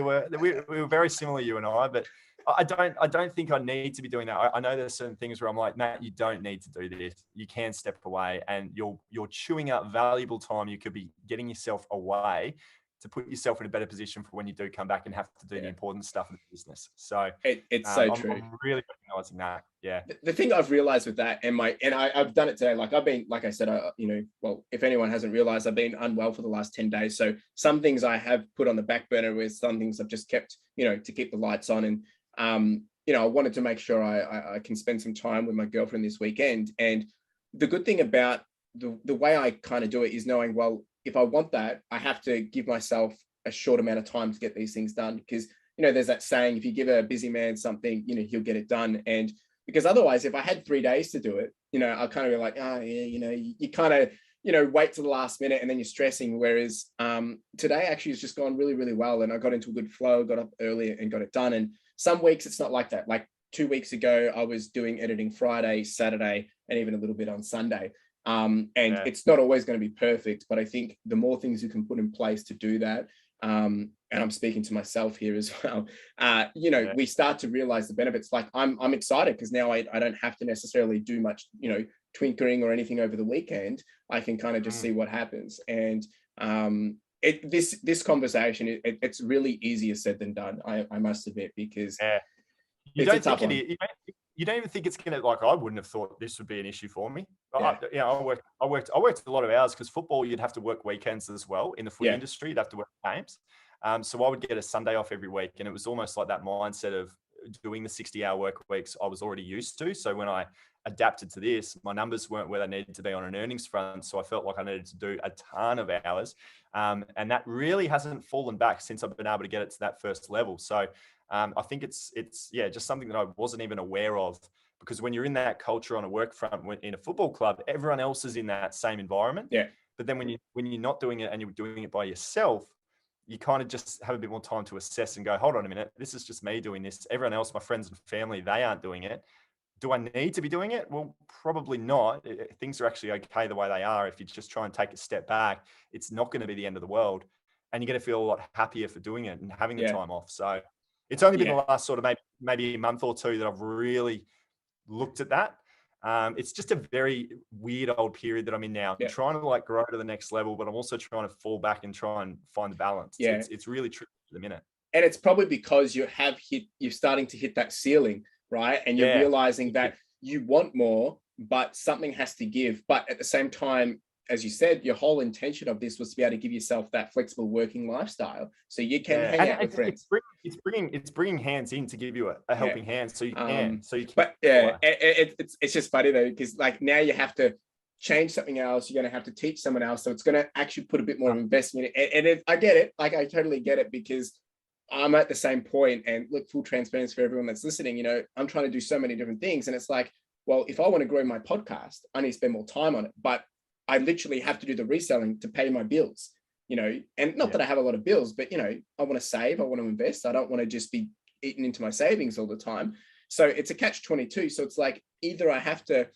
were. We were very similar, you and I, but I don't think I need to be doing that. I know there's certain things where I'm like, Matt, you don't need to do this. You can step away, and you're chewing up valuable time. You could be getting yourself away to put yourself in a better position for when you do come back and have to do the important stuff of the business. So it's so true. I'm really recognizing that. Yeah. The thing I've realized with that, and I've done it today. Like I've been, like I said, well, if anyone hasn't realized, I've been unwell for the last 10 days. So some things I have put on the back burner, with some things I've just kept, to keep the lights on. And I wanted to make sure I can spend some time with my girlfriend this weekend. And the good thing about the way I kind of do it is knowing, well, if I want that, I have to give myself a short amount of time to get these things done, because, there's that saying, if you give a busy man something, he'll get it done. And because otherwise, if I had 3 days to do it, I'll kind of be like, oh yeah, you kind of, wait to the last minute and then you're stressing. Whereas today actually has just gone really, really well. And I got into a good flow, got up early and got it done. And some weeks it's not like that. Like 2 weeks ago, I was doing editing Friday, Saturday, and even a little bit on Sunday. It's not always going to be perfect, but I think the more things you can put in place to do that, and I'm speaking to myself here as well, we start to realize the benefits. Like I'm excited because now I don't have to necessarily do much, twinkering or anything over the weekend. I can kind of just see what happens. And this conversation, it's really easier said than done, I must admit, because you don't think you don't even think it's gonna, like, I wouldn't have thought this would be an issue for me. I worked a lot of hours, because football, you'd have to work weekends as well. In the footy industry, you'd have to work games. So I would get a Sunday off every week, and it was almost like that mindset of doing the 60-hour work weeks I was already used to. So when I adapted to this, my numbers weren't where they needed to be on an earnings front. So I felt like I needed to do a ton of hours. And that really hasn't fallen back since I've been able to get it to that first level. So I think it's just something that I wasn't even aware of, because when you're in that culture on a work front in a football club, everyone else is in that same environment. Yeah. But then when you're not doing it and you're doing it by yourself, you kind of just have a bit more time to assess and go, hold on a minute, this is just me doing this. Everyone else, my friends and family, they aren't doing it. Do I need to be doing it? Well, probably not. Things are actually okay the way they are. If you just try and take a step back, it's not going to be the end of the world. and you're going to feel a lot happier for doing it and having the Yeah. time off. So it's only been Yeah. the last sort of maybe a month or two that I've really looked at that. It's just a very weird old period that I'm in now. I'm trying to like grow to the next level, but I'm also trying to fall back and try and find the balance. Yeah. It's really tricky at the minute. And it's probably because you're starting to hit that ceiling, right? And you're realizing that you want more, but something has to give. But at the same time, as you said, your whole intention of this was to be able to give yourself that flexible working lifestyle, so you can hang out with friends. It's bringing hands in to give you a helping hand, so you can. But it's just funny though, because like now you have to change something else. You're going to have to teach someone else, so it's going to actually put a bit more investment. And I get it. Like I totally get it, because I'm at the same point. And look, full transparency for everyone that's listening. You know, I'm trying to do so many different things, and it's like, well, if I want to grow my podcast, I need to spend more time on it. But I literally have to do the reselling to pay my bills, you know, and not that I have a lot of bills, but, you know, I want to save, I want to invest. I don't want to just be eating into my savings all the time. So it's a catch-22. So it's like, either I have to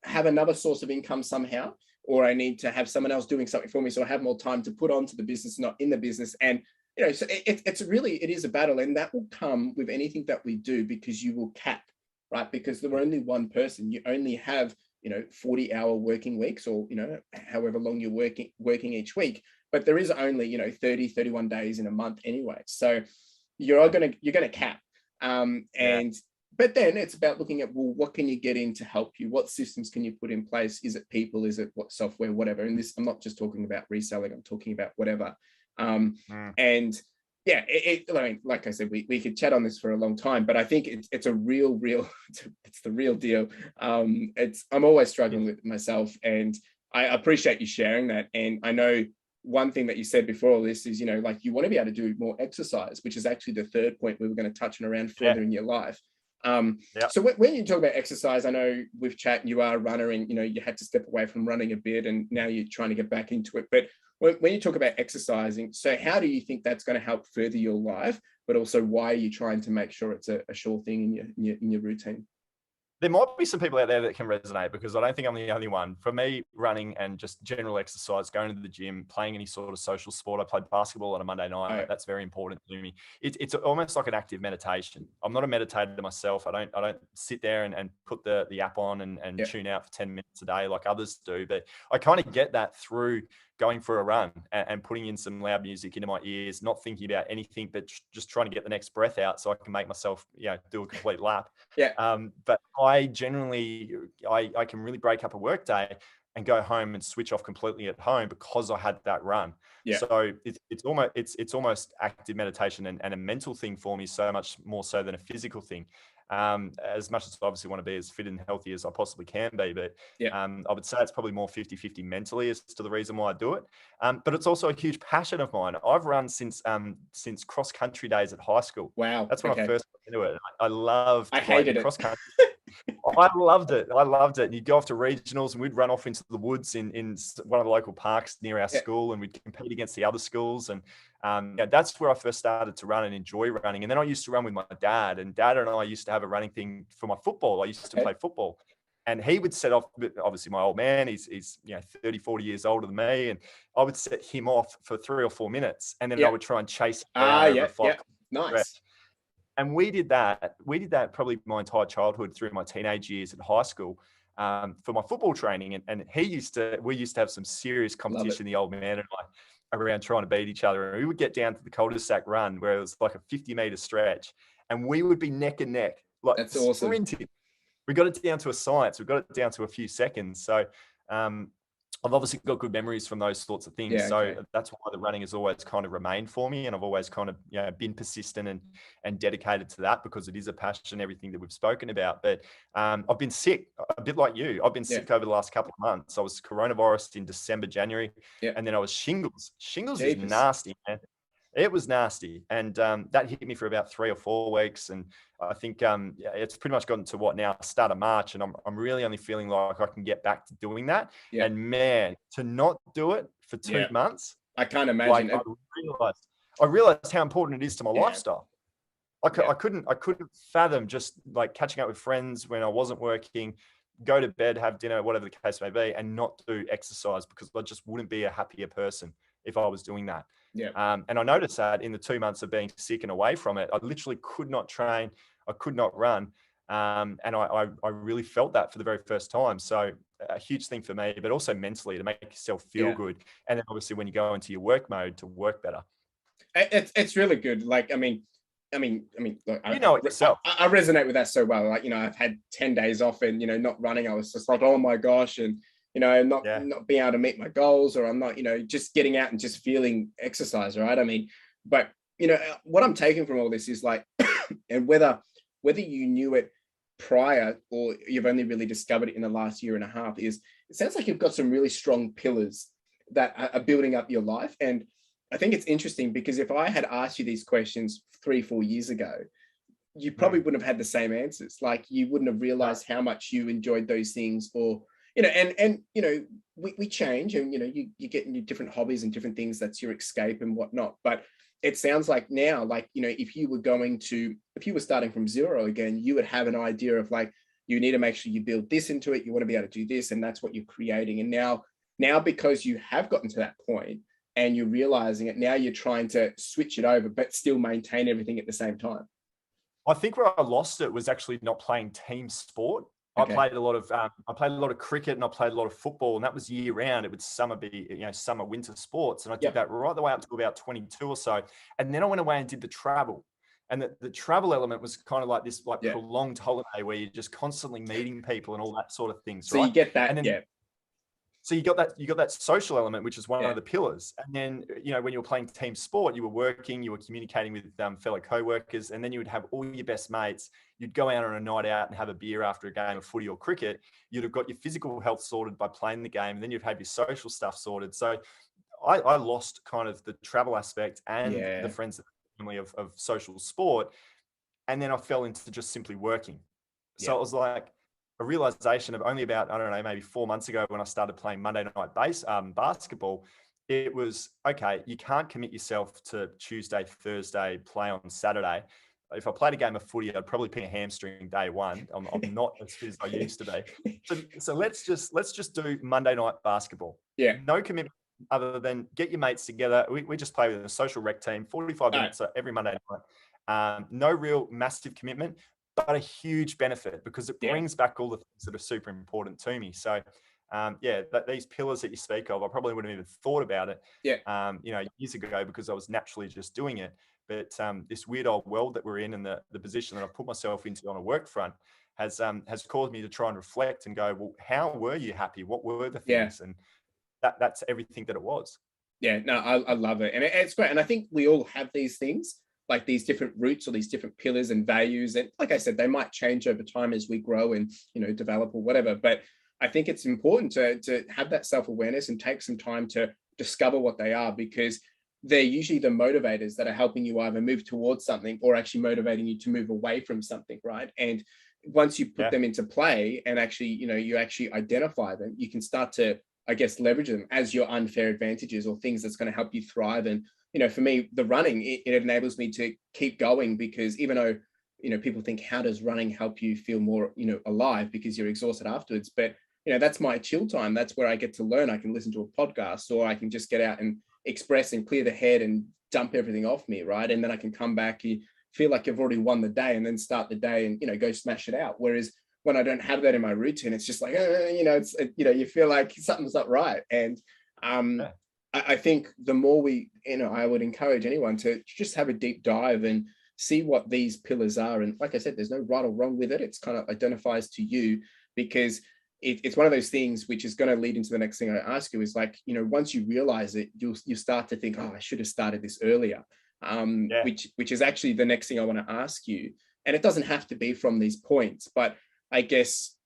have another source of income somehow, or I need to have someone else doing something for me, so I have more time to put onto the business, not in the business. And, you know, so it is a battle, and that will come with anything that we do, because you will cap, right? Because there are only one person. You only have, you know, 40-hour working weeks, or, you know, however long you're working each week, but there is only, you know, 31 days in a month anyway. So you're going to cap. But then it's about looking at, well, what can you get in to help you? What systems can you put in place? Is it people? Is it what software, whatever? And this, I'm not just talking about reselling, I'm talking about whatever. And yeah, I mean, like I said, we could chat on this for a long time, but I think it's a real, it's the real deal. I'm always struggling with myself, and I appreciate you sharing that. And I know one thing that you said before all this is, you know, like you want to be able to do more exercise, which is actually the third point we were going to touch on around further in your life. So when you talk about exercise, I know with chat, you are a runner, and, you know, you had to step away from running a bit, and now you're trying to get back into it. But when you talk about exercising, so how do you think that's going to help further your life, but also why are you trying to make sure it's a sure thing in your routine? There might be some people out there that can resonate, because I don't think I'm the only one. For me, running and just general exercise, going to the gym, playing any sort of social sport. I played basketball on a Monday night. That's very important to me. It's almost like an active meditation. I'm not a meditator myself. I don't sit there and put the app on and tune out for 10 minutes a day like others do. But I kind of get that through going for a run and putting in some loud music into my ears, not thinking about anything, but just trying to get the next breath out so I can make myself, you know, do a complete lap. But I generally, I can really break up a work day and go home and switch off completely at home because I had that run. So it's almost active meditation and a mental thing for me, so much more so than a physical thing. As much as I obviously want to be as fit and healthy as I possibly can be, but I would say it's probably more 50-50 mentally as to the reason why I do it. But it's also a huge passion of mine. I've run since cross-country days at high school. Wow. That's when I first got into it. I loved cross-country. I loved it. And you'd go off to regionals, and we'd run off into the woods in one of the local parks near our school, and we'd compete against the other schools. And that's where I first started to run and enjoy running. And then I used to run with my dad, and I used to have a running thing for my football. I used to play football, and he would set off, obviously my old man, he's 30, 40 years older than me. And I would set him off for 3 or 4 minutes, and then I would try and chase him down. Nice. And we did that probably my entire childhood through my teenage years at high school for my football training. And we used to have some serious competition, the old man and I, around trying to beat each other. And we would get down to the cul-de-sac run where it was like a 50-meter stretch, and we would be neck and neck, like that's sprinting. Awesome. We got it down to a science. We got it down to a few seconds. So I've obviously got good memories from those sorts of things. So that's why the running has always kind of remained for me. And I've always kind of, you know, been persistent and dedicated to that, because it is a passion, everything that we've spoken about. But I've been sick, a bit like you. I've been sick over the last couple of months. I was coronavirus in December, January, and then I was shingles. Shingles is nasty, man. It was nasty. And that hit me for about 3 or 4 weeks. And I think it's pretty much gotten to what now, start of March. And I'm really only feeling like I can get back to doing that. And man, to not do it for 2 months. I can't imagine. I realized how important it is to my lifestyle. I couldn't fathom just like catching up with friends when I wasn't working, go to bed, have dinner, whatever the case may be, and not do exercise, because I just wouldn't be a happier person. if I was doing that. Yeah. And I noticed that in the 2 months of being sick and away from it, I literally could not train. I could not run. And I really felt that for the very first time. So a huge thing for me, but also mentally to make yourself feel good. And then obviously when you go into your work mode, to work better. It's really good. Like, I mean, look, You know it yourself. I resonate with that so well. Like, I've had 10 days off and, not running. I was just like, oh my gosh. And, not being able to meet my goals, or I'm not, just getting out and just feeling exercise. Right. I mean, but, what I'm taking from all this is like, and whether you knew it prior or you've only really discovered it in the last year and a half, is it sounds like you've got some really strong pillars that are building up your life. And I think it's interesting because if I had asked you these questions 3-4 years ago, you probably wouldn't have had the same answers. Like, you wouldn't have realized how much you enjoyed those things, or, we change, and, you get new different hobbies and different things. That's your escape and whatnot. But it sounds like now, like, if you were starting from zero again, you would have an idea of like, you need to make sure you build this into it. You want to be able to do this, and that's what you're creating. And now, because you have gotten to that point and you're realizing it, now you're trying to switch it over, but still maintain everything at the same time. I think where I lost it was actually not playing team sport. Okay. I played a lot of cricket, and I played a lot of football, and that was year round. It would summer, winter sports. And I did that right the way up to about 22 or so. And then I went away and did the travel. And the travel element was kind of like this, prolonged holiday where you're just constantly meeting people and all that sort of things. So right? You get that. And then, So you got that social element, which is one of the pillars. And then, when you were playing team sport, you were working, you were communicating with fellow co-workers, and then you would have all your best mates. You'd go out on a night out and have a beer after a game of footy or cricket. You'd have got your physical health sorted by playing the game, and then you'd have your social stuff sorted. So I lost kind of the travel aspect and the friends and family of social sport. And then I fell into just simply working. So it was like a realization of only about, I don't know, maybe 4 months ago when I started playing Monday night basketball. It was, okay, you can't commit yourself to Tuesday, Thursday, play on Saturday. If I played a game of footy, I'd probably pick a hamstring day one. I'm not as fit as I used to be. So let's just do Monday night basketball. Yeah. No commitment other than get your mates together. We just play with a social rec team, 45 minutes every Monday night. No real massive commitment, but a huge benefit because it brings back all the things that are super important to me. So, these pillars that you speak of, I probably wouldn't have even thought about it, years ago because I was naturally just doing it. But this weird old world that we're in, and the position that I've put myself into on a work front has caused me to try and reflect and go, well, how were you happy? What were the things? And that's everything that it was. Yeah, no, I love it. And it's great. And I think we all have these things, like these different roots or these different pillars and values. And like I said, they might change over time as we grow and, develop or whatever. But I think it's important to have that self-awareness and take some time to discover what they are, because they're usually the motivators that are helping you either move towards something or actually motivating you to move away from something, right? And once you put them into play and actually, you actually identify them, you can start to, I guess, leverage them as your unfair advantages or things that's going to help you thrive. And, for me, the running, it enables me to keep going, because even though, people think, how does running help you feel more, alive because you're exhausted afterwards? But, that's my chill time. That's where I get to learn. I can listen to a podcast, or I can just get out and express and clear the head and dump everything off me, right? And then I can come back, you feel like you've already won the day, and then start the day and, go smash it out. Whereas when I don't have that in my routine, it's just like, you feel like something's not right. And I think the more we, I would encourage anyone to just have a deep dive and see what these pillars are. And like I said, there's no right or wrong with it. It's kind of identifies to you, because it's one of those things which is going to lead into the next thing I ask you is like, once you realize it, you start to think, oh, I should have started this earlier, which is actually the next thing I want to ask you. And it doesn't have to be from these points, but I guess,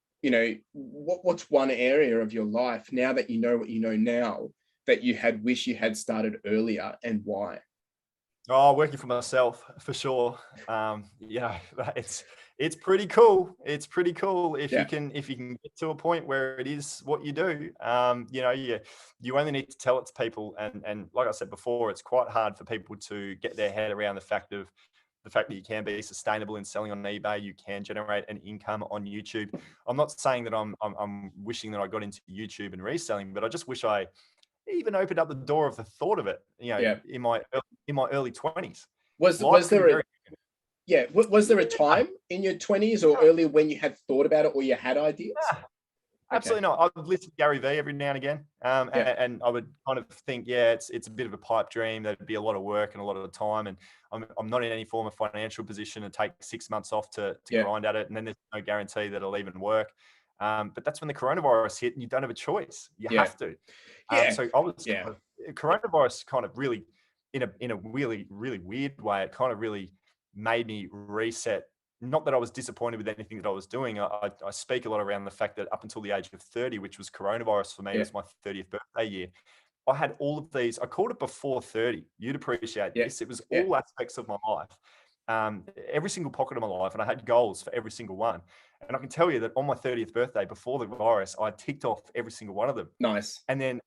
what's one area of your life now that you know what you know now that you had wish you had started earlier, and why? Oh, working for myself for sure. It's pretty cool. It's pretty cool if you can get to a point where it is what you do. You only need to tell it to people, and like I said before, it's quite hard for people to get their head around the fact that you can be sustainable in selling on eBay. You can generate an income on YouTube. I'm not saying that I'm wishing that I got into YouTube and reselling, but I just wish I even opened up the door of the thought of it, in my early 20s. Was there was there a time in your 20s or earlier when you had thought about it or you had ideas? Absolutely not. I would listen to Gary Vee every now and again, and I would kind of think, it's a bit of a pipe dream. There'd be a lot of work and a lot of time, and I'm not in any form of financial position to take 6 months off to grind at it, and then there's no guarantee that it'll even work. But that's when the coronavirus hit, and you don't have a choice. You have to. So I was coronavirus kind of really, in a really, really weird way, it kind of really made me reset. Not that I was disappointed with anything that I was doing. I speak a lot around the fact that up until the age of 30, which was coronavirus for me, it was my 30th birthday year. I had all of these. I called it before 30. You'd appreciate this. It was all aspects of my life, every single pocket of my life, and I had goals for every single one. And I can tell you that on my 30th birthday, before the virus, I ticked off every single one of them. Nice. And then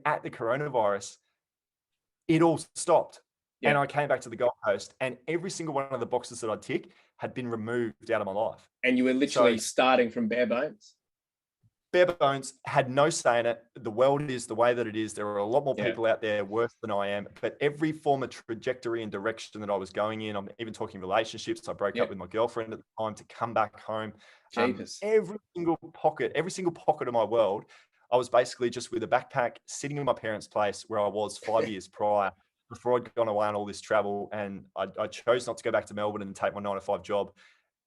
at the coronavirus, it all stopped. And I came back to the Gold Coast, and every single one of the boxes that I tick had been removed out of my life. And you were literally starting from bare bones. Bare bones, had no say in it. The world is the way that it is. There are a lot more people out there worse than I am. But every form of trajectory and direction that I was going in, I'm even talking relationships. I broke up with my girlfriend at the time to come back home. Every single pocket of my world, I was basically just with a backpack, sitting in my parents' place where I was 5 years prior, before I'd gone away on all this travel, and I chose not to go back to Melbourne and take my 9-to-5 job.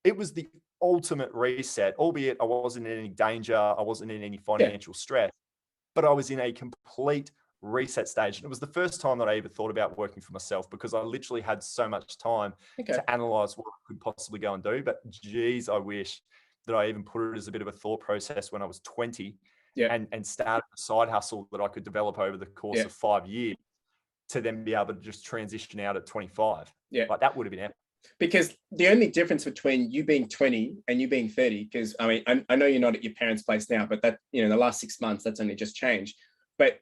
It was the ultimate reset, albeit I wasn't in any danger. I wasn't in any financial stress, but I was in a complete reset stage. And it was the first time that I ever thought about working for myself, because I literally had so much time to analyze what I could possibly go and do. But geez, I wish that I even put it as a bit of a thought process when I was 20 and started a side hustle that I could develop over the course of 5 years, to then be able to just transition out at 25. Like that would have been epic. Because the only difference between you being 20 and you being 30, because I mean, I know you're not at your parents' place now, but that, the last 6 months, that's only just changed. But,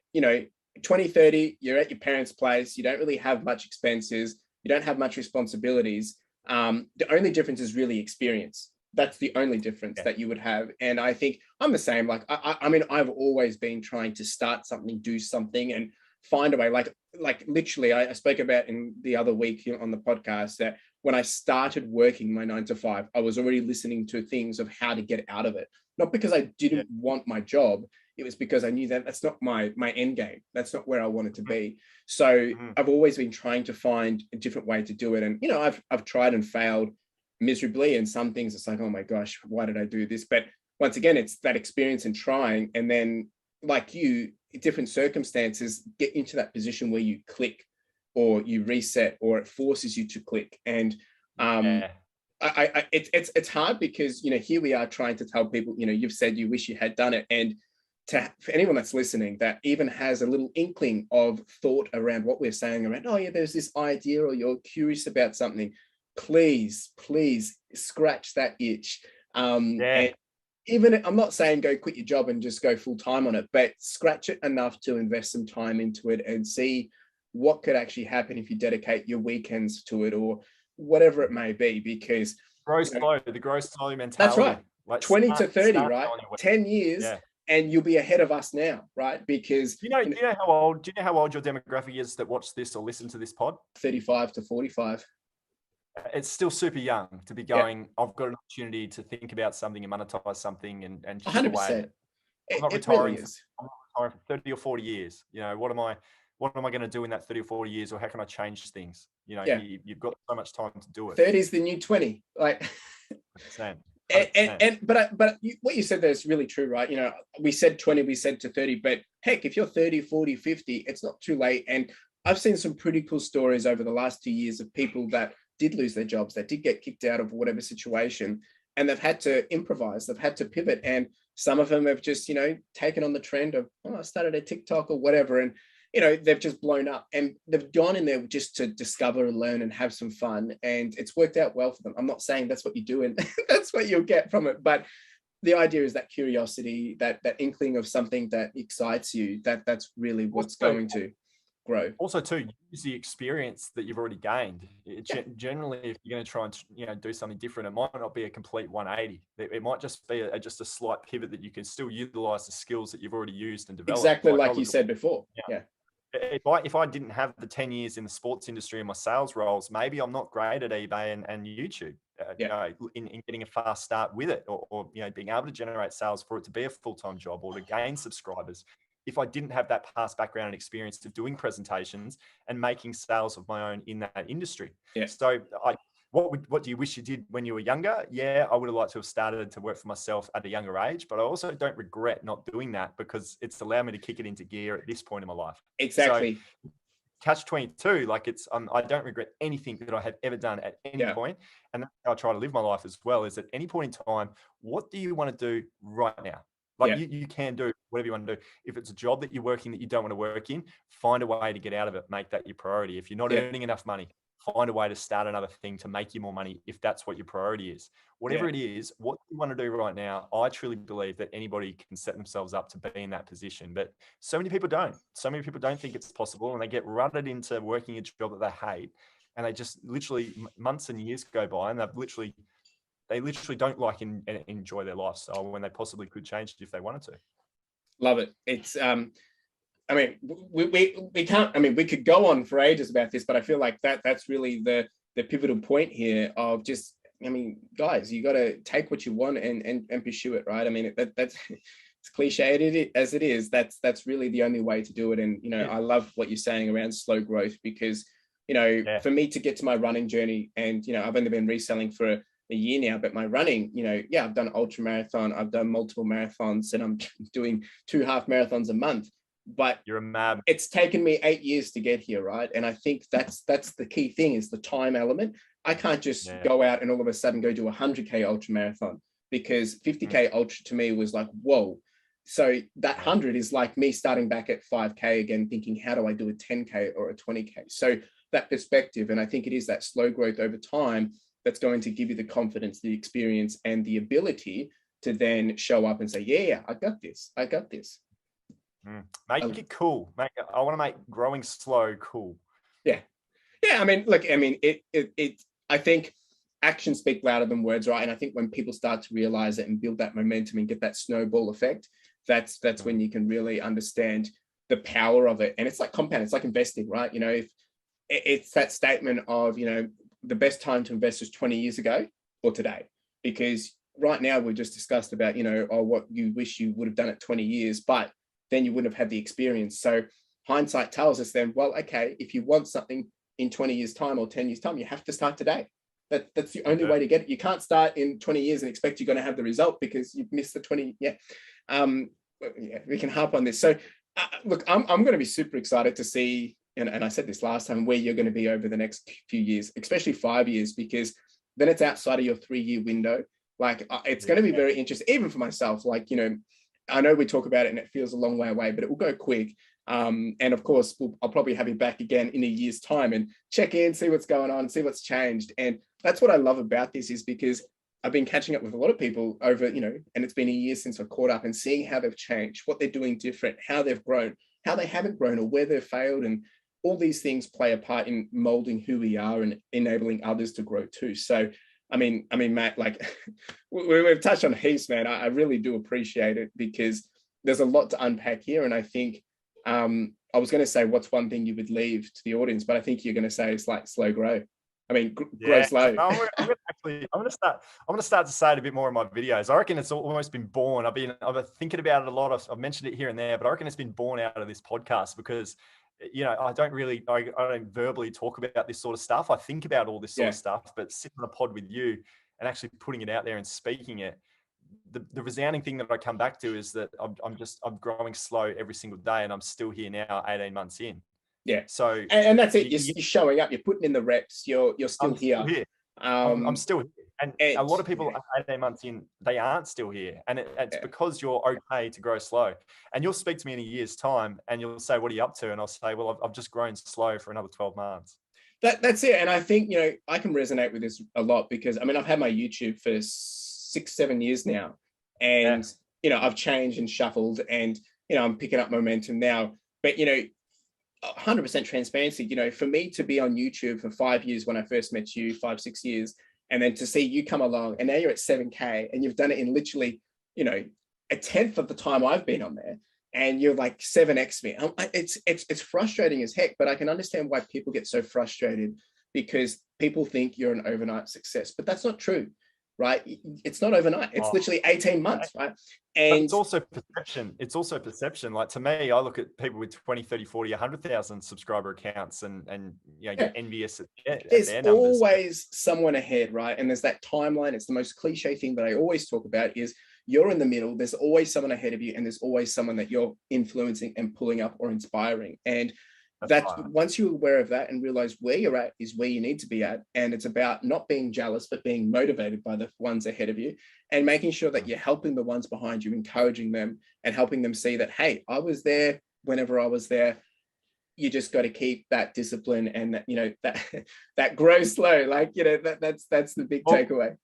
20, 30, you're at your parents' place. You don't really have much expenses. You don't have much responsibilities. The only difference is really experience. That's the only difference that you would have. And I think I'm the same. Like, I mean, I've always been trying to start something, do something, and find a way. Like literally, I spoke about in the other week on the podcast that when I started working my 9-to-5, I was already listening to things of how to get out of it. Not because I didn't want my job. It was because I knew that that's not my end game. That's not where I wanted to be. So I've always been trying to find a different way to do it. And, I've tried and failed miserably. And some things it's like, oh my gosh, why did I do this? But once again, it's that experience and trying. And then like you, different circumstances get into that position where you click or you reset, or it forces you to click. And it's hard because, here we are trying to tell people, you've said you wish you had done it. And for anyone that's listening that even has a little inkling of thought around what we're saying around, there's this idea, or you're curious about something, please scratch that itch. And even, I'm not saying go quit your job and just go full time on it, but scratch it enough to invest some time into it and see what could actually happen if you dedicate your weekends to it, or whatever it may be. Because the grow slow mentality. That's right. Like 20 to 30, right? 10 years. And you'll be ahead of us now, right? Because do you know how old your demographic is that watch this or listen to this pod? 35 to 45. It's still super young to be going, I've got an opportunity to think about something and monetize something and 100%. I'm not retiring for 30 or 40 years. What am I going to do in that 30 or 40 years, or how can I change things? You've got so much time to do it. 30 is the new 20. Like 100%. But what you said there is really true, right? We said 20, we said to 30, but heck, if you're 30, 40, 50, it's not too late. And I've seen some pretty cool stories over the last 2 years of people that did lose their jobs, that did get kicked out of whatever situation, and they've had to improvise, they've had to pivot. And some of them have just, taken on the trend of, I started a TikTok or whatever. And, they've just blown up, and they've gone in there just to discover and learn and have some fun. And it's worked out well for them. I'm not saying that's what you do and that's what you'll get from it. But the idea is that curiosity, that inkling of something that excites you, that's really what's going to. grow. Also, too, use the experience that you've already gained. Generally, if you're going to try and do something different, it might not be a complete 180. It might just be just a slight pivot that you can still utilize the skills that you've already used and developed. Exactly, like you said before. Yeah. If I didn't have the 10 years in the sports industry and my sales roles, maybe I'm not great at eBay and YouTube. In getting a fast start with it, or being able to generate sales for it to be a full-time job or to gain subscribers. If I didn't have that past background and experience of doing presentations and making sales of my own in that industry. Yeah. So what do you wish you did when you were younger? Yeah, I would have liked to have started to work for myself at a younger age, but I also don't regret not doing that because it's allowed me to kick it into gear at this point in my life. Exactly. So, catch-22, like it's I don't regret anything that I have ever done at any point. And that's how I try to live my life as well, is at any point in time, what do you want to do right now? Like you can do whatever you want to do. If it's a job that you're working that you don't want to work in, find a way to get out of it, make that your priority. If you're not earning enough money, find a way to start another thing to make you more money if that's what your priority is. Whatever it is, what you want to do right now, I truly believe that anybody can set themselves up to be in that position. But so many people don't. So many people don't think it's possible, and they get rutted into working a job that they hate, and they just literally months and years go by, and they literally don't like and enjoy their lifestyle when they possibly could change it if they wanted to. Love it. It's I mean, we can't. I mean, we could go on for ages about this, but I feel like that's really the pivotal point here of just. I mean, guys, you got to take what you want and pursue it, right? I mean, that's it's cliche as it is. That's really the only way to do it. And I love what you're saying around slow growth because for me to get to my running journey, and I've only been reselling for a year now, but my running, I've done ultra marathon, I've done multiple marathons, and I'm doing 2 half marathons a month. But you're a mad. It's taken me 8 years to get here, right? And I think that's the key thing is the time element. I can't just go out and all of a sudden go do a 100K ultra marathon, because 50K ultra to me was like, whoa. So that 100 is like me starting back at 5K again, thinking, how do I do a 10K or a 20K? So that perspective, and I think it is that slow growth over time that's going to give you the confidence, the experience, and the ability to then show up and say, yeah, I got this. Make it cool. I want to make growing slow cool. Yeah. I mean, look, I think actions speak louder than words, right? And I think when people start to realize it and build that momentum and get that snowball effect, that's when you can really understand the power of it. And it's like compound, it's like investing, right? If it's that statement of, the best time to invest was 20 years ago or today, because right now we just discussed about, what you wish you would have done at 20 years, but then you wouldn't have had the experience. So hindsight tells us then, well, okay, if you want something in 20 years time or 10 years time, you have to start today. That's the only way to get it. You can't start in 20 years and expect you're going to have the result because you've missed the 20. We can harp on this. So look, I'm going to be super excited to see, and I said this last time, where you're going to be over the next few years, especially 5 years, because then it's outside of your 3-year window. Like it's going to be very interesting, even for myself. Like, I know we talk about it and it feels a long way away, but it will go quick. And of course, I'll probably have you back again in a year's time and check in, see what's going on, see what's changed. And that's what I love about this, is because I've been catching up with a lot of people over, and it's been a year since I've caught up, and seeing how they've changed, what they're doing different, how they've grown, how they haven't grown, or where they've failed. And all these things play a part in molding who we are and enabling others to grow too. So I mean, Matt, like we've touched on heaps, man. I really do appreciate it, because there's a lot to unpack here. And I think I was going to say, what's one thing you would leave to the audience, but I think you're going to say it's like slow grow. I mean, grow slow. I'm going to start to say it a bit more in my videos. I reckon it's almost been born. I've been thinking about it a lot. I've mentioned it here and there, but I reckon it's been born out of this podcast, because I don't verbally talk about this sort of stuff. I think about all this sort of stuff, but sitting on a pod with you and actually putting it out there and speaking it, the resounding thing that I come back to is that I'm growing slow every single day, and I'm still here now, 18 months in. Yeah. So, and that's it. You're showing up, you're putting in the reps, you're still here. I'm still here. And a lot of people 18 months in, they aren't still here. And it's because you're okay to grow slow. And you'll speak to me in a year's time and you'll say, what are you up to? And I'll say, well, I've just grown slow for another 12 months. That's it. And I think, I can resonate with this a lot, because I've had my YouTube for 6-7 years now. And, I've changed and shuffled, and, I'm picking up momentum now. But, 100% transparency. For me to be on YouTube for 5 years when I first met you, 5, 6 years, and then to see you come along and now you're at 7K and you've done it in literally, a tenth of the time I've been on there, and you're like 7x me. It's frustrating as heck, but I can understand why people get so frustrated, because people think you're an overnight success, but that's not true, right? It's not overnight. It's literally 18 months, right? And but it's also perception. Like, to me, I look at people with 20, 30, 40, 100,000 subscriber accounts and get envious at there's their numbers. Always someone ahead, right? And there's that timeline. It's the most cliche thing that I always talk about is you're in the middle. There's always someone ahead of you, and there's always someone that you're influencing and pulling up or inspiring. And that once you're aware of that and realize where you're at is where you need to be at, and it's about not being jealous but being motivated by the ones ahead of you, and making sure that you're helping the ones behind you, encouraging them and helping them see that, hey, I was there whenever I was there. You just got to keep that discipline, and that grow slow, that's the big takeaway.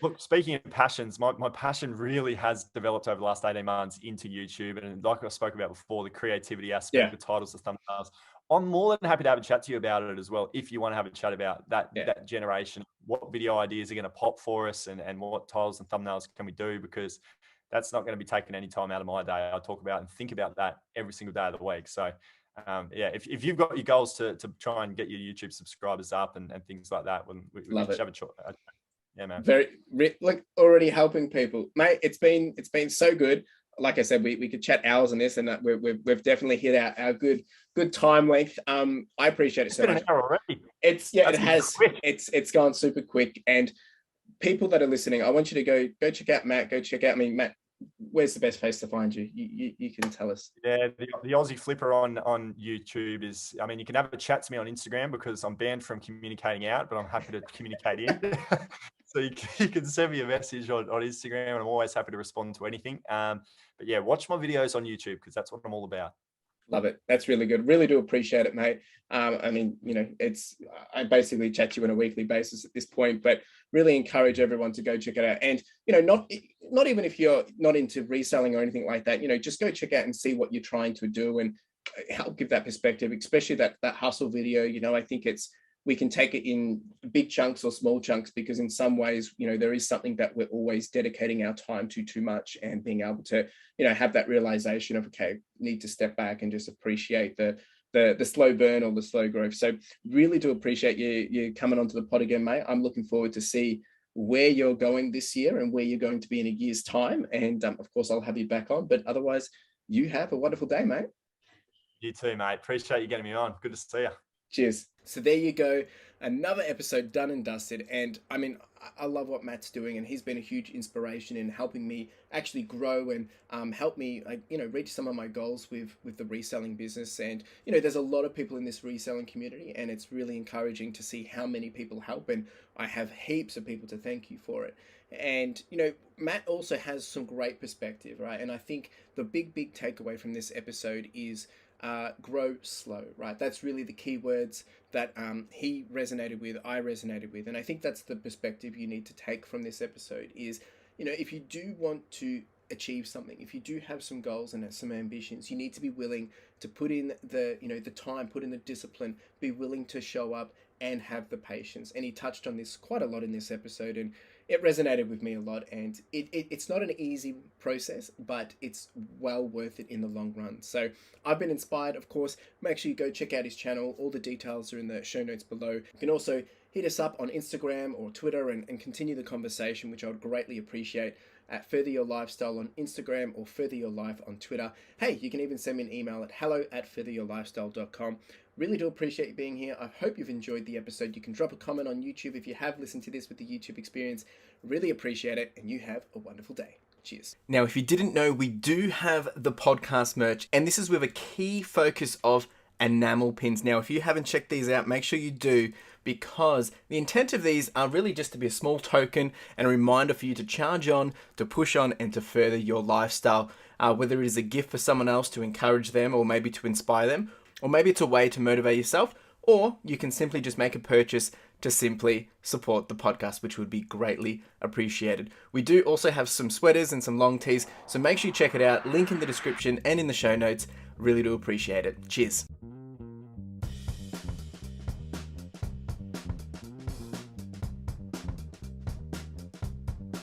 Look, speaking of passions, my passion really has developed over the last 18 months into YouTube. And like I spoke about before, the creativity aspect, the titles, the thumbnails. I'm more than happy to have a chat to you about it as well, if you want to have a chat about that generation, what video ideas are going to pop for us, and what titles and thumbnails can we do, because that's not going to be taking any time out of my day. I talk about and think about that every single day of the week. So if you've got your goals to try and get your YouTube subscribers up and things like that, we can have a chat. Yeah, man. Already helping people, mate. It's been so good. Like I said, we could chat hours on this, and we've definitely hit our good time length. I appreciate it so much. An hour already. It has. It's gone super quick. And people that are listening, I want you to go check out Matt. Go check out me, Matt. Where's the best place to find you? You can tell us. Yeah, the Aussie Flipper on YouTube is, you can have a chat to me on Instagram, because I'm banned from communicating out, but I'm happy to communicate in. So you can send me a message on Instagram, and I'm always happy to respond to anything. But yeah, watch my videos on YouTube, because that's what I'm all about. Love it. That's really good. Really do appreciate it, mate. I basically chat to you on a weekly basis at this point, but really encourage everyone to go check it out. And, not even if you're not into reselling or anything like that, just go check out and see what you're trying to do, and help give that perspective, especially that hustle video. I think we can take it in big chunks or small chunks, because in some ways, there is something that we're always dedicating our time to too much, and being able to, have that realization of, okay, need to step back and just appreciate the slow burn or the slow growth. So really do appreciate you coming onto the pod again, mate. I'm looking forward to see where you're going this year and where you're going to be in a year's time. And of course, I'll have you back on, but otherwise, you have a wonderful day, mate. You too, mate. Appreciate you getting me on. Good to see you. Cheers. So there you go. Another episode done and dusted. And I love what Matt's doing, and he's been a huge inspiration in helping me actually grow and help me, reach some of my goals with the reselling business. And, there's a lot of people in this reselling community, and it's really encouraging to see how many people help. And I have heaps of people to thank you for it. And, Matt also has some great perspective, right? And I think the big takeaway from this episode is grow slow, right? That's really the key words that he resonated with, I resonated with. And I think that's the perspective you need to take from this episode is, if you do want to achieve something, if you do have some goals and some ambitions, you need to be willing to put in the time, put in the discipline, be willing to show up and have the patience. And he touched on this quite a lot in this episode, and it resonated with me a lot. And it's not an easy process, but it's well worth it in the long run. So I've been inspired. Of course, make sure you go check out his channel. All the details are in the show notes below. You can also hit us up on Instagram or Twitter and continue the conversation, which I would greatly appreciate, at Further Your Lifestyle on Instagram or Further Your Life on Twitter. Hey, you can even send me an email at hello@furtheryourlifestyle.com. Really do appreciate you being here. I hope you've enjoyed the episode. You can drop a comment on YouTube if you have listened to this with the YouTube experience. Really appreciate it, and you have a wonderful day. Cheers. Now, if you didn't know, we do have the podcast merch, and this is with a key focus of enamel pins. Now, if you haven't checked these out, make sure you do, because the intent of these are really just to be a small token and a reminder for you to charge on, to push on, and to further your lifestyle. Whether it is a gift for someone else to encourage them, or maybe to inspire them, or maybe it's a way to motivate yourself, or you can simply just make a purchase to simply support the podcast, which would be greatly appreciated. We do also have some sweaters and some long tees, so make sure you check it out. Link in the description and in the show notes. Really do appreciate it. Cheers.